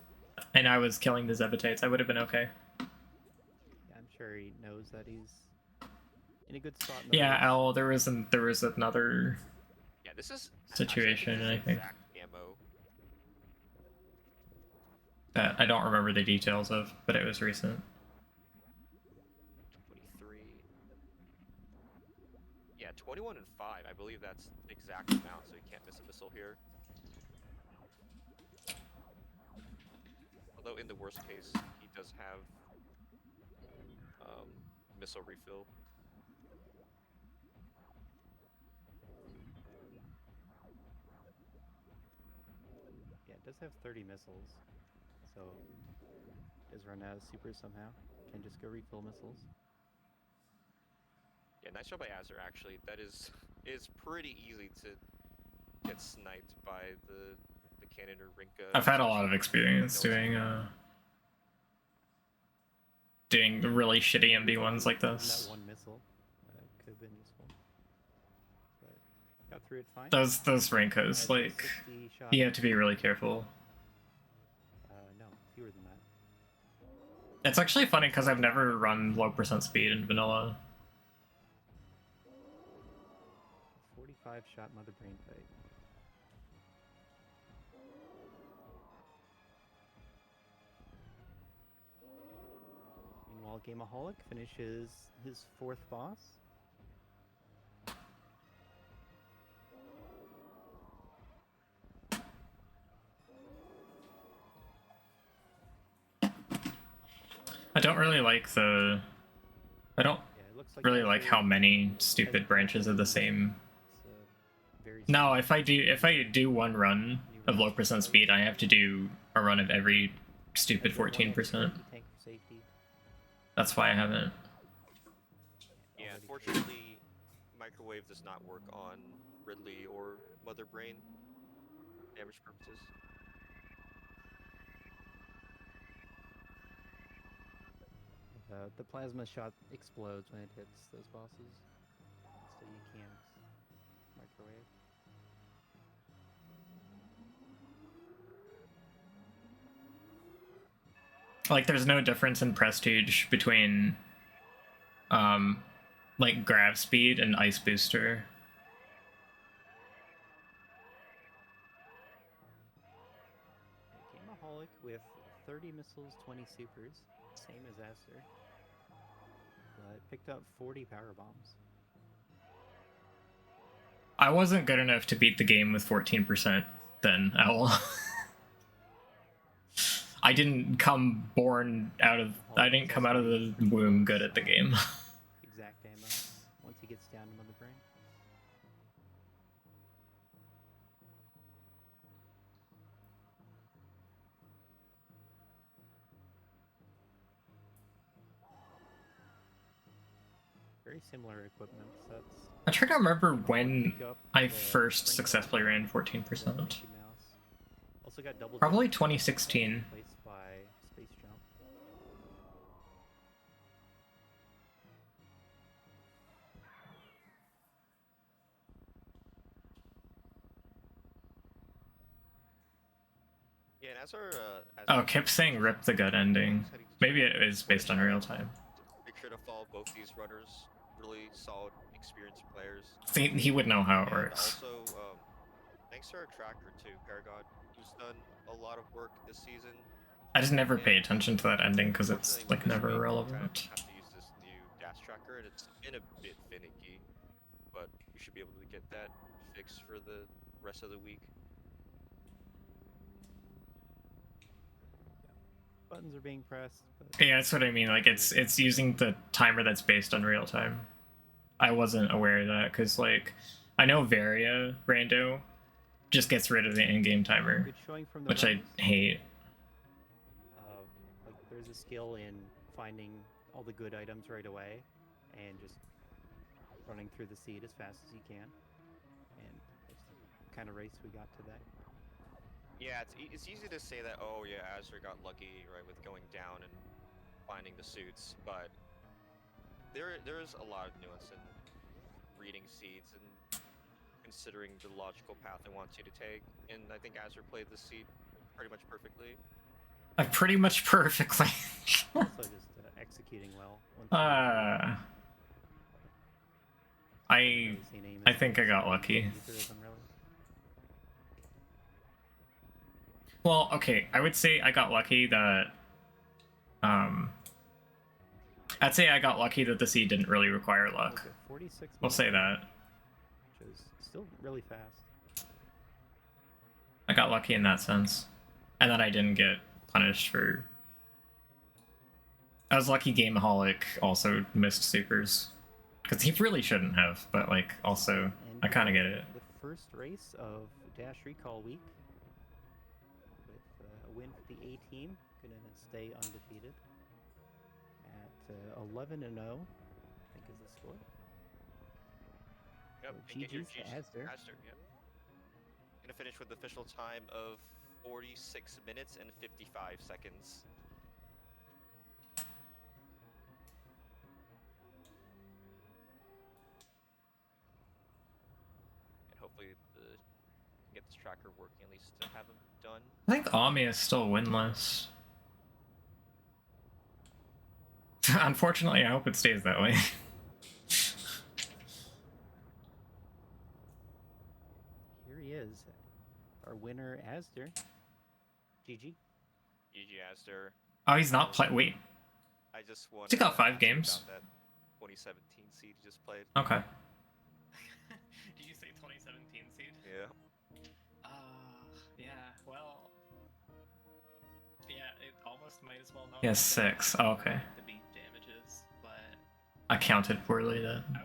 and I was killing the Zebatites. I would have been okay. Yeah, I'm sure he knows that he's in a good spot. Yeah, there was another. Yeah, this is situation, I think. Ammo. That I don't remember the details of, but it was recent. 23. Yeah, 21 and 5. I believe that's the exact amount, so you can't miss a missile here. Although in the worst case, he does have missile refill. Yeah, it does have 30 missiles, so does run out of super somehow. Can just go refill missiles. Yeah, nice job by Azure, actually. That is pretty easy to get sniped by the Cannon or Rinka. I've had a lot of especially experience Rinka was- doing really shitty MB ones like That this. one missile could have been useful. But got through it fine. Those Rinkos, Had a like, 60 shot. you have to be really careful. No, fewer than that. It's actually funny because I've never run low percent speed in vanilla. 45 shot mother brain fight. Meanwhile, Gameaholic finishes his 4th boss. I don't really like the. I don't Yeah, it looks like really like Azure how many has stupid branches of the same. It's very No, if I do one run of low percent speed, I have to do a run of every stupid 14%. Tank for safety. That's why I haven't. Yeah, Already unfortunately, Microwave does not work on Ridley or Mother Brain damage purposes. The plasma shot explodes when it hits those bosses, so you can't microwave. Like, there's no difference in prestige between, like, grav speed and ice booster. Gameaholic with 30 missiles, 20 supers, same as Aster. But picked up 40 power bombs. I wasn't good enough to beat the game with 14% then, Owl. I didn't come out of the womb good at the game. Exact ammo once he gets down to Mother Brain. Very similar equipment sets. I'm trying to remember when Pick up I the first Rinko, successfully ran the 14%. Mickey Mouse. Also got double Probably jump, 2016. replaced by space jump. Yeah, and as our Oh, kept saying rip the good ending. Maybe it is based on real time. Make sure to follow both these runners. Really solid, experienced players. He would know how it And works. also, thanks to our tracker too, Paragon, who's done a lot of work this season. I just never pay attention to that ending because it's Unfortunately, like this never week we relevant. have to use this new dash tracker, and it's been a bit finicky, but we should be able to get that fixed for the rest of the week. Buttons are being pressed. But Yeah, that's what I mean. Like it's using the timer that's based on real time. I wasn't aware of that because like I know Varia Rando just gets rid of the in-game timer, good showing from the which I runners. hate. Like there's a skill in finding all the good items right away and just running through the seed as fast as you can. And that's the kind of race we got today. Yeah, it's easy to say that, oh yeah, Azure got lucky, right, with going down and finding the suits, but there's a lot of nuance in reading seeds and considering the logical path it wants you to take, and I think Azure played the seed pretty much perfectly. Pretty much perfectly. Also just executing well. I think I got lucky. Well, okay, I would say I got lucky that I'd say I got lucky that the seed didn't really require luck. 46 We'll say that. Which is still really fast. I got lucky in that sense. And that I didn't get punished for... I was lucky Gameaholic also missed supers. Because he really shouldn't have, but like, also, And I kind of get it. The first race of Dash Recall Week. With a win for the A team. Gonna stay undefeated. At 11-0, I think is the score. Yep, So and get your GG's to Asder. Yep. Gonna finish with the official time of 46 minutes and 55 seconds. And hopefully get this tracker working at least to have him done. I think Ami is still winless. Unfortunately, I hope it stays that way. Here he is, our winner, Asder. GG. GG Asder. Oh, he's not playing. Wait. I just want. He got 5 games. That 2017 seed he just played. Okay. Did you say 2017 seed? Yeah. Yeah. Well. Yeah, it almost might as well not. He has 6. Oh, okay. The beat damages, but I counted poorly then. I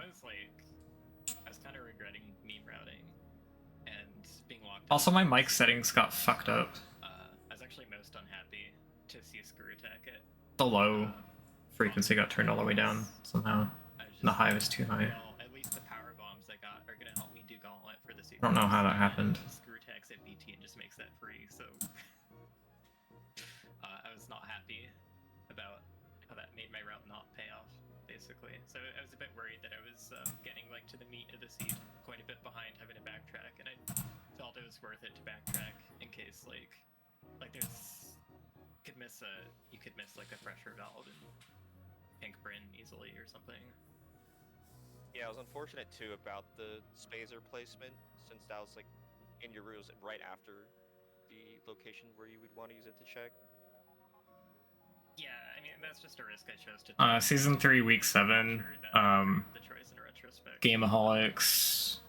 was kind of regretting meme routing and being locked. Also, my mic settings got fucked up. I was actually most unhappy to see a screw attack it. The low frequency got turned all the way down somehow. The high was too high. Well, at least the power bombs I got are gonna help me do Gauntlet for the sequel. I don't know how that happened. Screw attacks at BT and just makes that free, so I was not happy about how that made my route not pay off, basically. So I was a bit worried that I was getting like to the meat of the seed quite a bit behind, having to backtrack, and I felt it was worth it to backtrack in case like there's you could miss like a pressure valve and pink Bryn easily or something. Yeah, it was unfortunate too about the spacer placement, since that was like in your rules right after the location where you would want to use it to check. Yeah, I mean that's just a risk I chose to take. Season 3, week 7. The choice in retrospect. Gameaholics.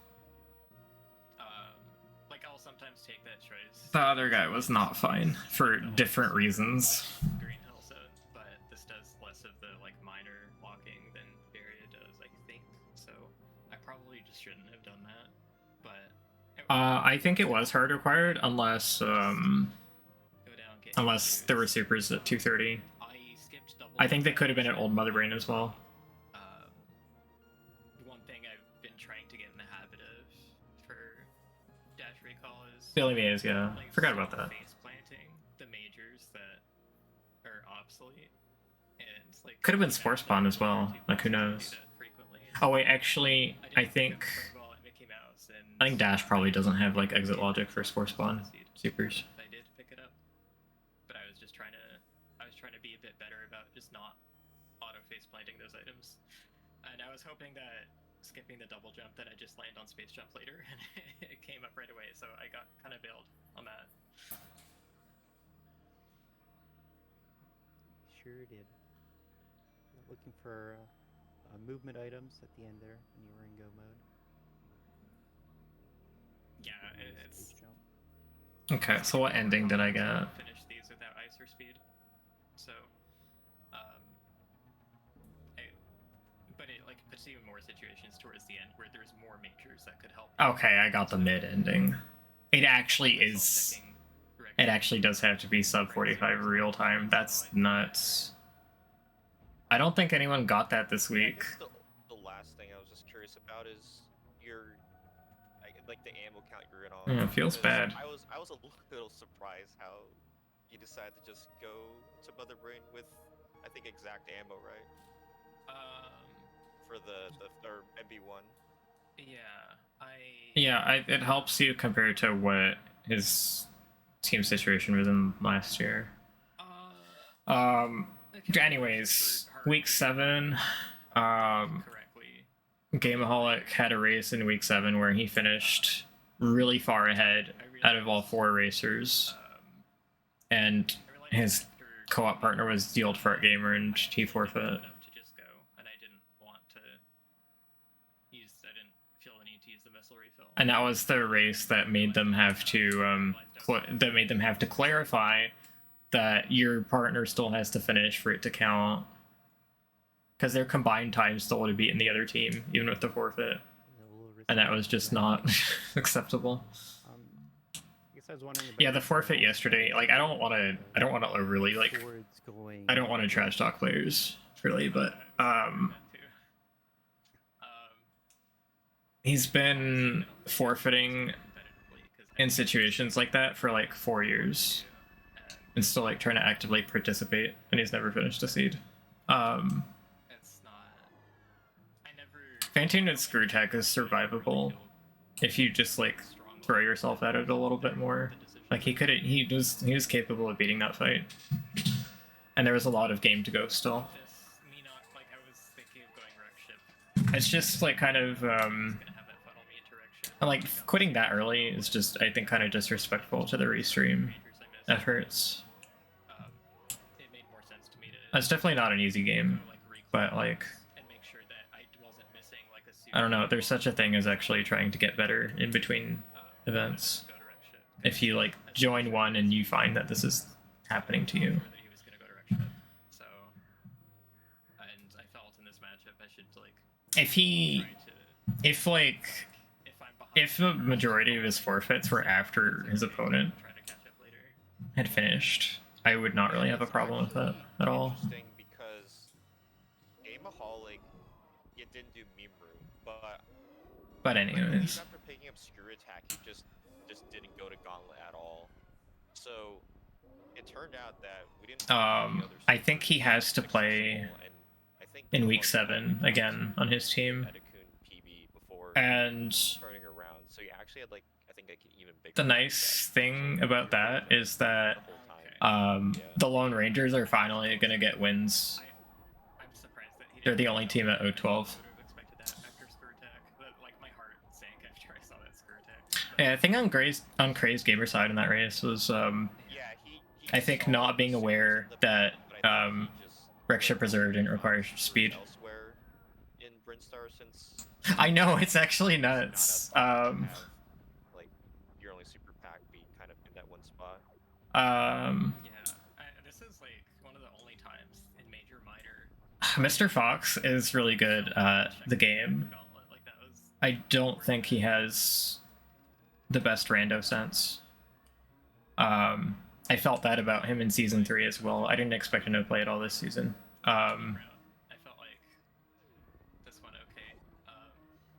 Like I'll sometimes take that choice. The other guy was not fine for different reasons. Green Hill Zone, but this does less of the like minor walking than Barrier does, I think. So I probably just shouldn't have done that. But I think it was hard required unless go down, get unless there were supers at 2:30. I skipped double. I think they could have been at Old Mother Brain as well. One thing I've been trying to get in the habit of for Dash Recall is Billy Mays, yeah. like, Forgot about that. face planting the majors that are obsolete, and like Could have been Spore Spawn as well. Like, who knows? Oh wait, actually, I think Dash probably doesn't have like exit logic for Spore Spawn supers. I did pick it up, but I was trying to be a bit better about just not auto face planting those items, and I was hoping that skipping the double jump that I just land on space jump later, and it came up right away, so I got kind of bailed on that. Sure did. Looking for movement items at the end there when you were in go mode. Yeah, it's. Okay, so what ending did I get? Finish these without ice or speed, so but it like puts you in more situations towards the end where there's more majors that could help. Okay, I got the mid ending. It actually is. It actually does have to be sub 45 real time. That's nuts. I don't think anyone got that this week. The last thing I was just curious about is like the ammo count you're in on. Yeah, it feels bad. I was a little surprised how you decided to just go to Mother Brain with, I think, exact ammo, right? For the MB1. Yeah, it helps you compare to what his team situation was in last year. Anyways, week 7, Gameaholic had a race in week 7 where he finished really far ahead out of all 4 racers, and his co-op partner was the Old Fart Gamer, and he forfeit. And that was the race that made them have to clarify that your partner still has to finish for it to count, because their combined time still would have beaten the other team even with the forfeit, and that was just not acceptable. I guess I was wondering about the forfeit yesterday. Like, I don't want to really like. I don't want to trash talk players really, but he's been forfeiting in situations like that for like 4 years and still like trying to actively participate, and he's never finished a seed. It's not. I never. Fantoon and Screw Attack is survivable if you just like throw yourself at it a little bit more. Like he was capable of beating that fight, and there was a lot of game to go still. Me not like I was thinking of going wreck ship. It's just like kind of Gonna have that funnel me into wreck ship. like quitting that early is just, I think, kind of disrespectful to the restream efforts. It made more sense to me to. That's definitely not an easy game, but like And make sure that I wasn't missing like a super I don't know. There's such a thing as actually trying to get better in between events. go to wreck ship. If you like join one and you find that this is happening to you. That he was gonna go to wreck ship. So, and I felt in this matchup I should like If he, try to. if like, If I'm behind. if the majority of his forfeits were after his opponent Try to catch up later. had finished, I would not really have a problem with that at all. Interesting because Gameaholic, it didn't do meme room, but But like, anyways, after picking up Screw Attack, he just didn't go to Gauntlet at all. So it turned out that we didn't. I think he has to play in week 7 again on his team, PB before and turning around. So he actually had like I think like an even bigger. the nice thing about that is that the whole time. the Lone Rangers are finally gonna get wins. I'm surprised that he. They're the only team at 0-12. I would have expected that after Screw Attack, but like my heart sank after I saw that Screw Attack. Yeah, I think on Crazed Gamer side in that race was Yeah, he I think not being aware that Wreck Ship Reserve didn't require speed. Elsewhere in Brinstar since I know, it's actually not nuts. as have, like your only super pack be kind of in that one spot. Yeah, this is like one of the only times in Major Minor. Mr. Fox is really good at the game. Gauntlet, like that was. I don't think he has the best rando sense. I felt that about him in season 3 as well. I didn't expect him to play it all this season. I felt like this one okay.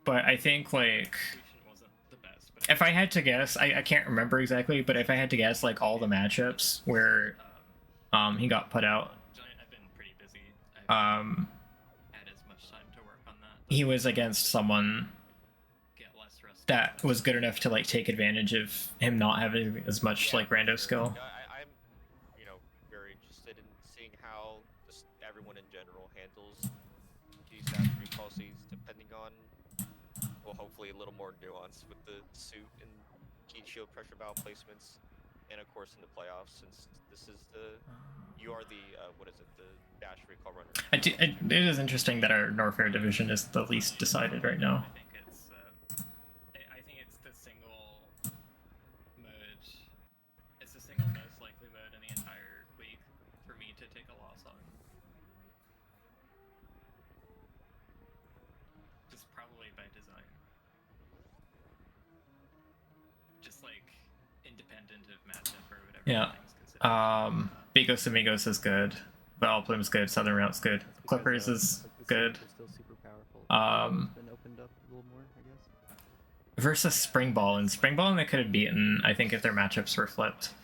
But I think like Execution wasn't the best. But if I had to guess, I can't remember exactly, but if I had to guess like all the matchups where he got put out, I've been pretty busy. I haven't had as much time to work on that. he was against someone Get less rest. that was good enough to like take advantage of him not having as much like rando skill. I'm, very interested in seeing how everyone in general handles these mastery policies, depending on, well, hopefully a little more nuance with the suit and key shield pressure valve placements, and of course in the playoffs, since this is you are the what is it, the dash recall runner. It is interesting that our Norfair division is the least decided right now. I think it's the single mode. It's the single most likely mode in the entire league for me to take a loss on. Just probably by design. Just like independent of matchup or whatever. Yeah. things considered. Bigos Amigos is good. Valplume's good. Southern Route's good. Clippers is like, the good. Saints are still super powerful. Been opened up a little more, I guess. Versus Spring Ballin'. Spring Ballin' they could have beaten, I think, if their matchups were flipped.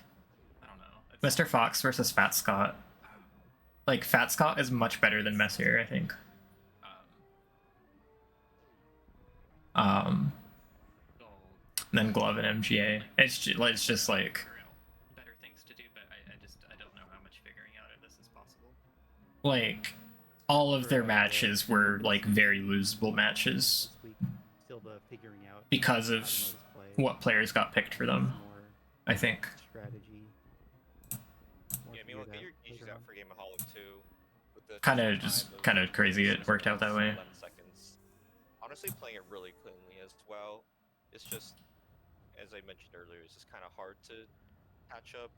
I don't know. It's, Mr. Fox versus Fat Scott. Like, Fat Scott is much better than Messier, I think. so Than Glove and MGA. It's just like, figure out better things to do, but I don't know how much figuring out of this is possible. like, all of their matches were, like, very losable matches This week, still the figuring out because how to of notice play, what players got picked for them, more I think. strategy. more Yeah, I mean, look, figured get your out gauges later out on. for Gameaholic 2. With the Kind of crazy it worked out that way. 11 seconds. Honestly, playing it really cleanly as well. It's just, as I mentioned earlier, it's just kind of hard to catch up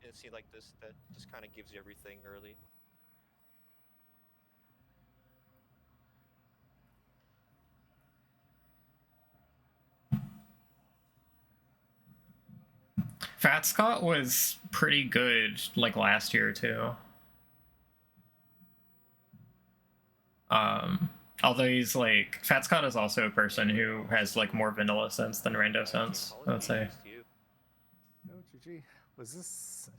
in a scene like this that just kind of gives you everything early. Fat Scott was pretty good, like, last year, too. Although he's like, Fat Scott is also a person who has like more vanilla sense than rando sense, I would say. To you. No, GG. Was this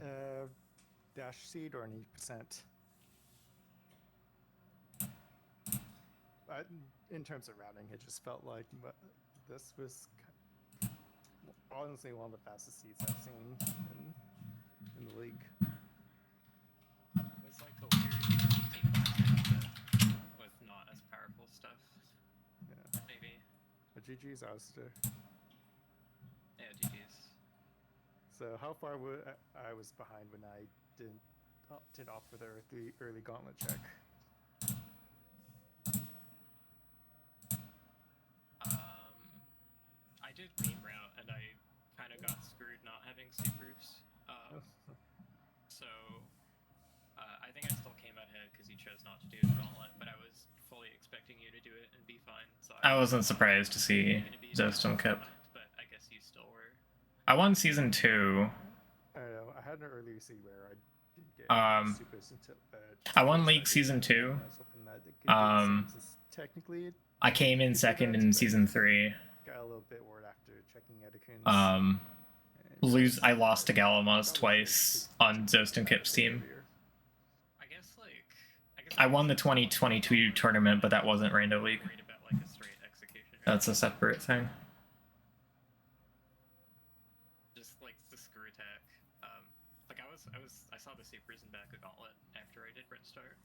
dash seed or an 8%? In terms of routing, it just felt like this was honestly one of the fastest seeds I've seen in the league. It's like a weird with not as powerful stuff. Yeah. Maybe. But GG's Ouster. Yeah, GG's. So how far I was behind when I didn't opt for the early gauntlet check? I did meme route and I kind of got screwed not having supers. So I think I still came ahead because you chose not to do the gauntlet, but I was fully expecting you to do it and be fine. So I wasn't surprised to see Zostum Kip. But I guess you still were. I won season 2. I don't know. I had an earlier seed where I didn't get supers until. I won League season 2. I was hoping that it could do the same, since technically I came in second in season 3. got a little bit worried after checking Edikins. I lost to Galamaz twice on Zostum Kip's team. I guess I won the 2022 tournament, but that wasn't Rando League. worried about like a straight execution. That's a separate thing. Just like the screw attack. Like I saw the supers in back of gauntlet after I did Rin Start,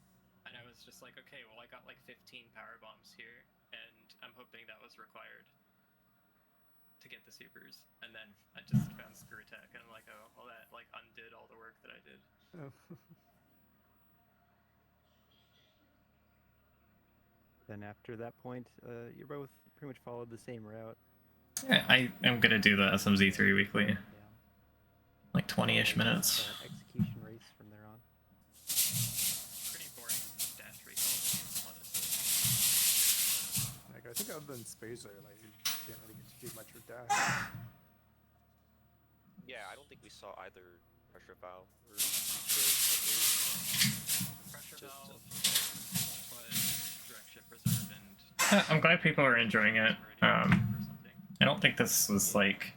and I was just like, okay, well I got like 15 power bombs here, and I'm hoping that was required to get the supers, and then I just found screw attack, and I'm like, oh, well that like undid all the work that I did. Oh. Then after that point, you both pretty much followed the same route. Yeah, I am gonna do the SMZ3 weekly, Yeah. like 20-ish minutes. Execution race from there on. Pretty boring dash recall, honestly. Like I think other than Spacer, like you didn't really get to do much with dash. Yeah, I don't think we saw either pressure valve or Pressure Just, valve was direct ship reserve and I'm glad people are enjoying it. or something. I don't think this was like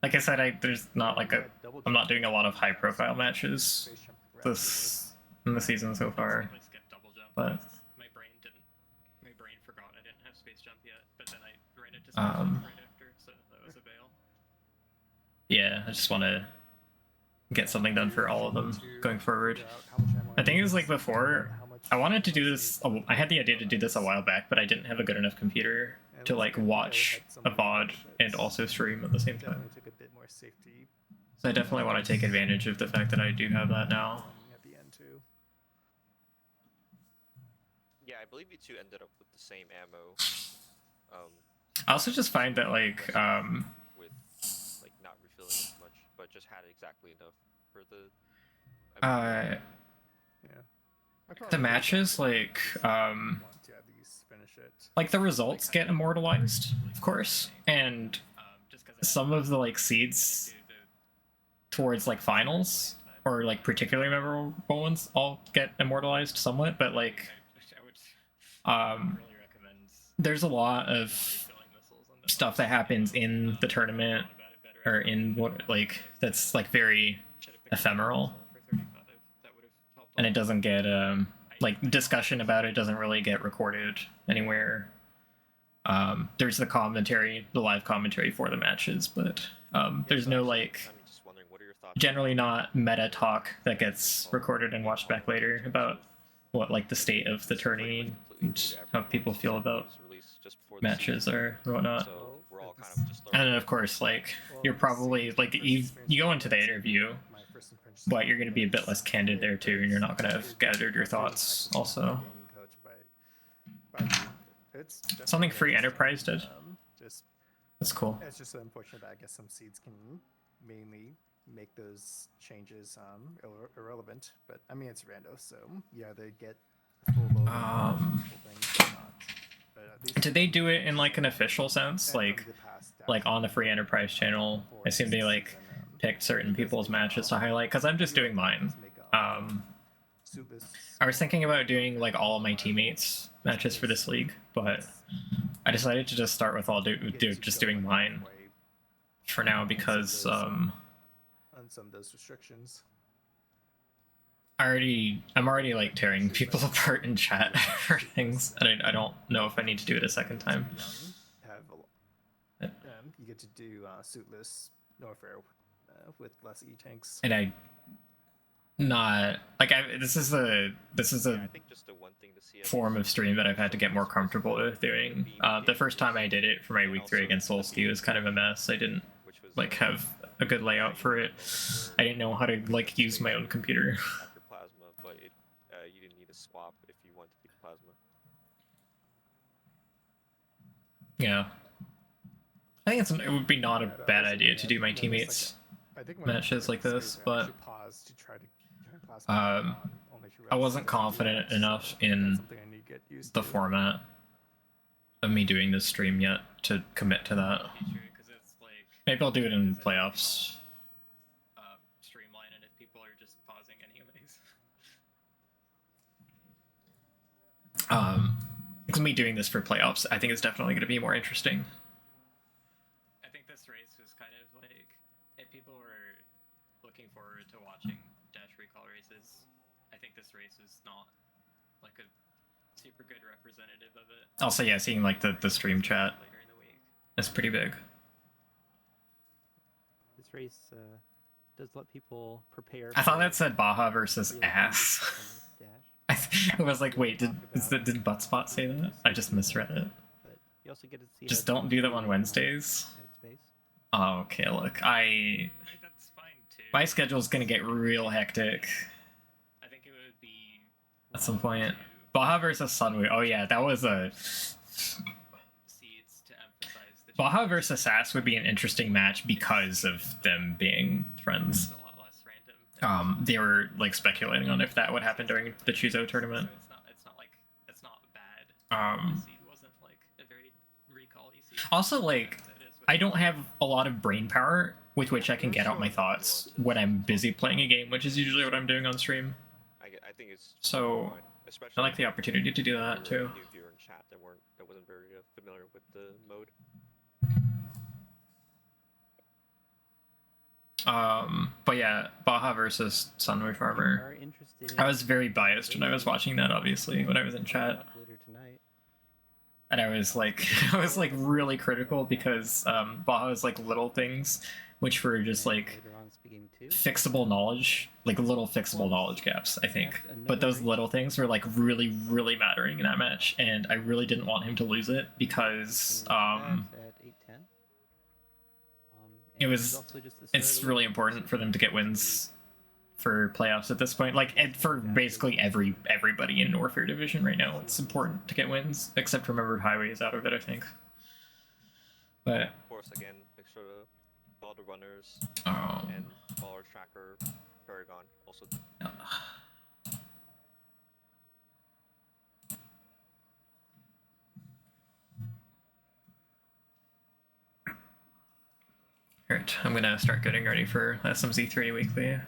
I said, there's not like I'm not doing a lot of high-profile matches Space jump rapidly. this in the season so far. At least get double jump. But my brain forgot I didn't have space jump yet, but then I ran into space jump right after, so that was a bail. yeah, I just want to get something done for all of them going forward. Figure out how much ammo I think it was need, like before. how much I wanted to do space this. I had the idea to do this a while back, but I didn't have a good enough computer to like watch a VOD and also stream at the same time. Definitely took a bit more safety So I definitely want to take advantage of the fact that I do have that now. at the end too. Yeah, I believe you two ended up with the same ammo. I also just find that like With like not refilling as much, but just had exactly enough for the. uh Yeah. I the probably matches like want to at least finish it. like the results get immortalized, of course, and Just because some of the like seeds towards like finals or like particularly memorable ones all get immortalized somewhat, but like I would um really recommend there's a lot of refilling missiles on the stuff that happens in the tournament or in what like that's like very ephemeral, and it doesn't get like discussion about it doesn't really get recorded anywhere. There's the commentary, the live commentary for the matches, but there's no like I'm just wondering, what are your thoughts? generally not meta talk that gets recorded and watched back later about what like the state of the tourney and how people feel about matches or whatnot. So we're all kind of just And then of course like you're probably like you go into the interview, My first impression but you're going to be a bit less candid there too, and you're not going to have gathered your thoughts also. being coached by you. It's Something definitely Free interesting. Enterprise did. Just That's cool. it's just unfortunate that I guess some seeds can mainly make those changes irrelevant. But I mean it's rando, so yeah, they get full load of full things or not. But at least Did they do it in like an official sense, from like the past, on the Free Enterprise channel? I assume they like picked certain people's matches to highlight because I'm just doing mine. suitless. I was thinking about doing like all of my teammates matches for this league, but I decided to just start with just doing mine for now because on some of those restrictions. I'm already like tearing people apart in chat for things, and I don't know if I need to do it a second time. You get to do suitless Norfair with less E-tanks. And this is a I think just the one thing to see form of stream that I've had to get more comfortable with doing. The first time I did it for my week 3 against Solsky was kind of a mess. I didn't like have a good layout for it. I didn't know how to like use my own computer. After plasma, but you didn't need a swap if you want to keep plasma. Yeah. I think it would be not a bad idea to do my teammates matches like this, but I wasn't confident enough in the format of me doing this stream yet to commit to that. Maybe I'll do it in playoffs. Streamline it if people are just pausing anyways. Because me doing this for playoffs, I think it's definitely going to be more interesting. I think this race was kind of like, if people were looking forward to watching Dash Recall races, I think this race was not like a super good representative of it. Also, yeah, seeing like the stream chat later in the week. is pretty big. This race does let people prepare. I thought that said Baja versus ass. I was like, wait, did Buttspot say that? I just misread it. But you also get to see Just don't do them on Wednesdays. Oh, okay, look, That's fine too. my schedule's gonna get real hectic I think it would be at some point. Baja versus Sunwoo. Oh yeah, that was a seeds to emphasize the Baja versus Sass would be an interesting match because of them being friends. It's a lot less random. They were like speculating on if that would happen during the Chuzo tournament. So it's not bad. The seed wasn't like a very recall-y seed. Also, like, I don't have a lot of brain power with which I can get out my thoughts when I'm busy playing a game, which is usually what I'm doing on stream. I think it's So especially I like the opportunity to do that too. New viewer in chat that wasn't very familiar with the mode. But yeah, Baja versus Sunway Farmer. I was very biased when I was watching that, obviously, when I was in chat. And I was like, really critical because Baja was like little things, which were just like fixable knowledge, like little fixable knowledge gaps, I think. But those little things were like really, really mattering in that match, and I really didn't want him to lose it because it's really important for them to get wins for playoffs at this point. Like, for basically everybody in Norfair Division right now, it's important to get wins, except Remembered Highway is out of it, I think. But Of course, again, make sure to follow the runners and follow our tracker, Paragon. Also, Alright, I'm gonna start getting ready for SMZ3 weekly.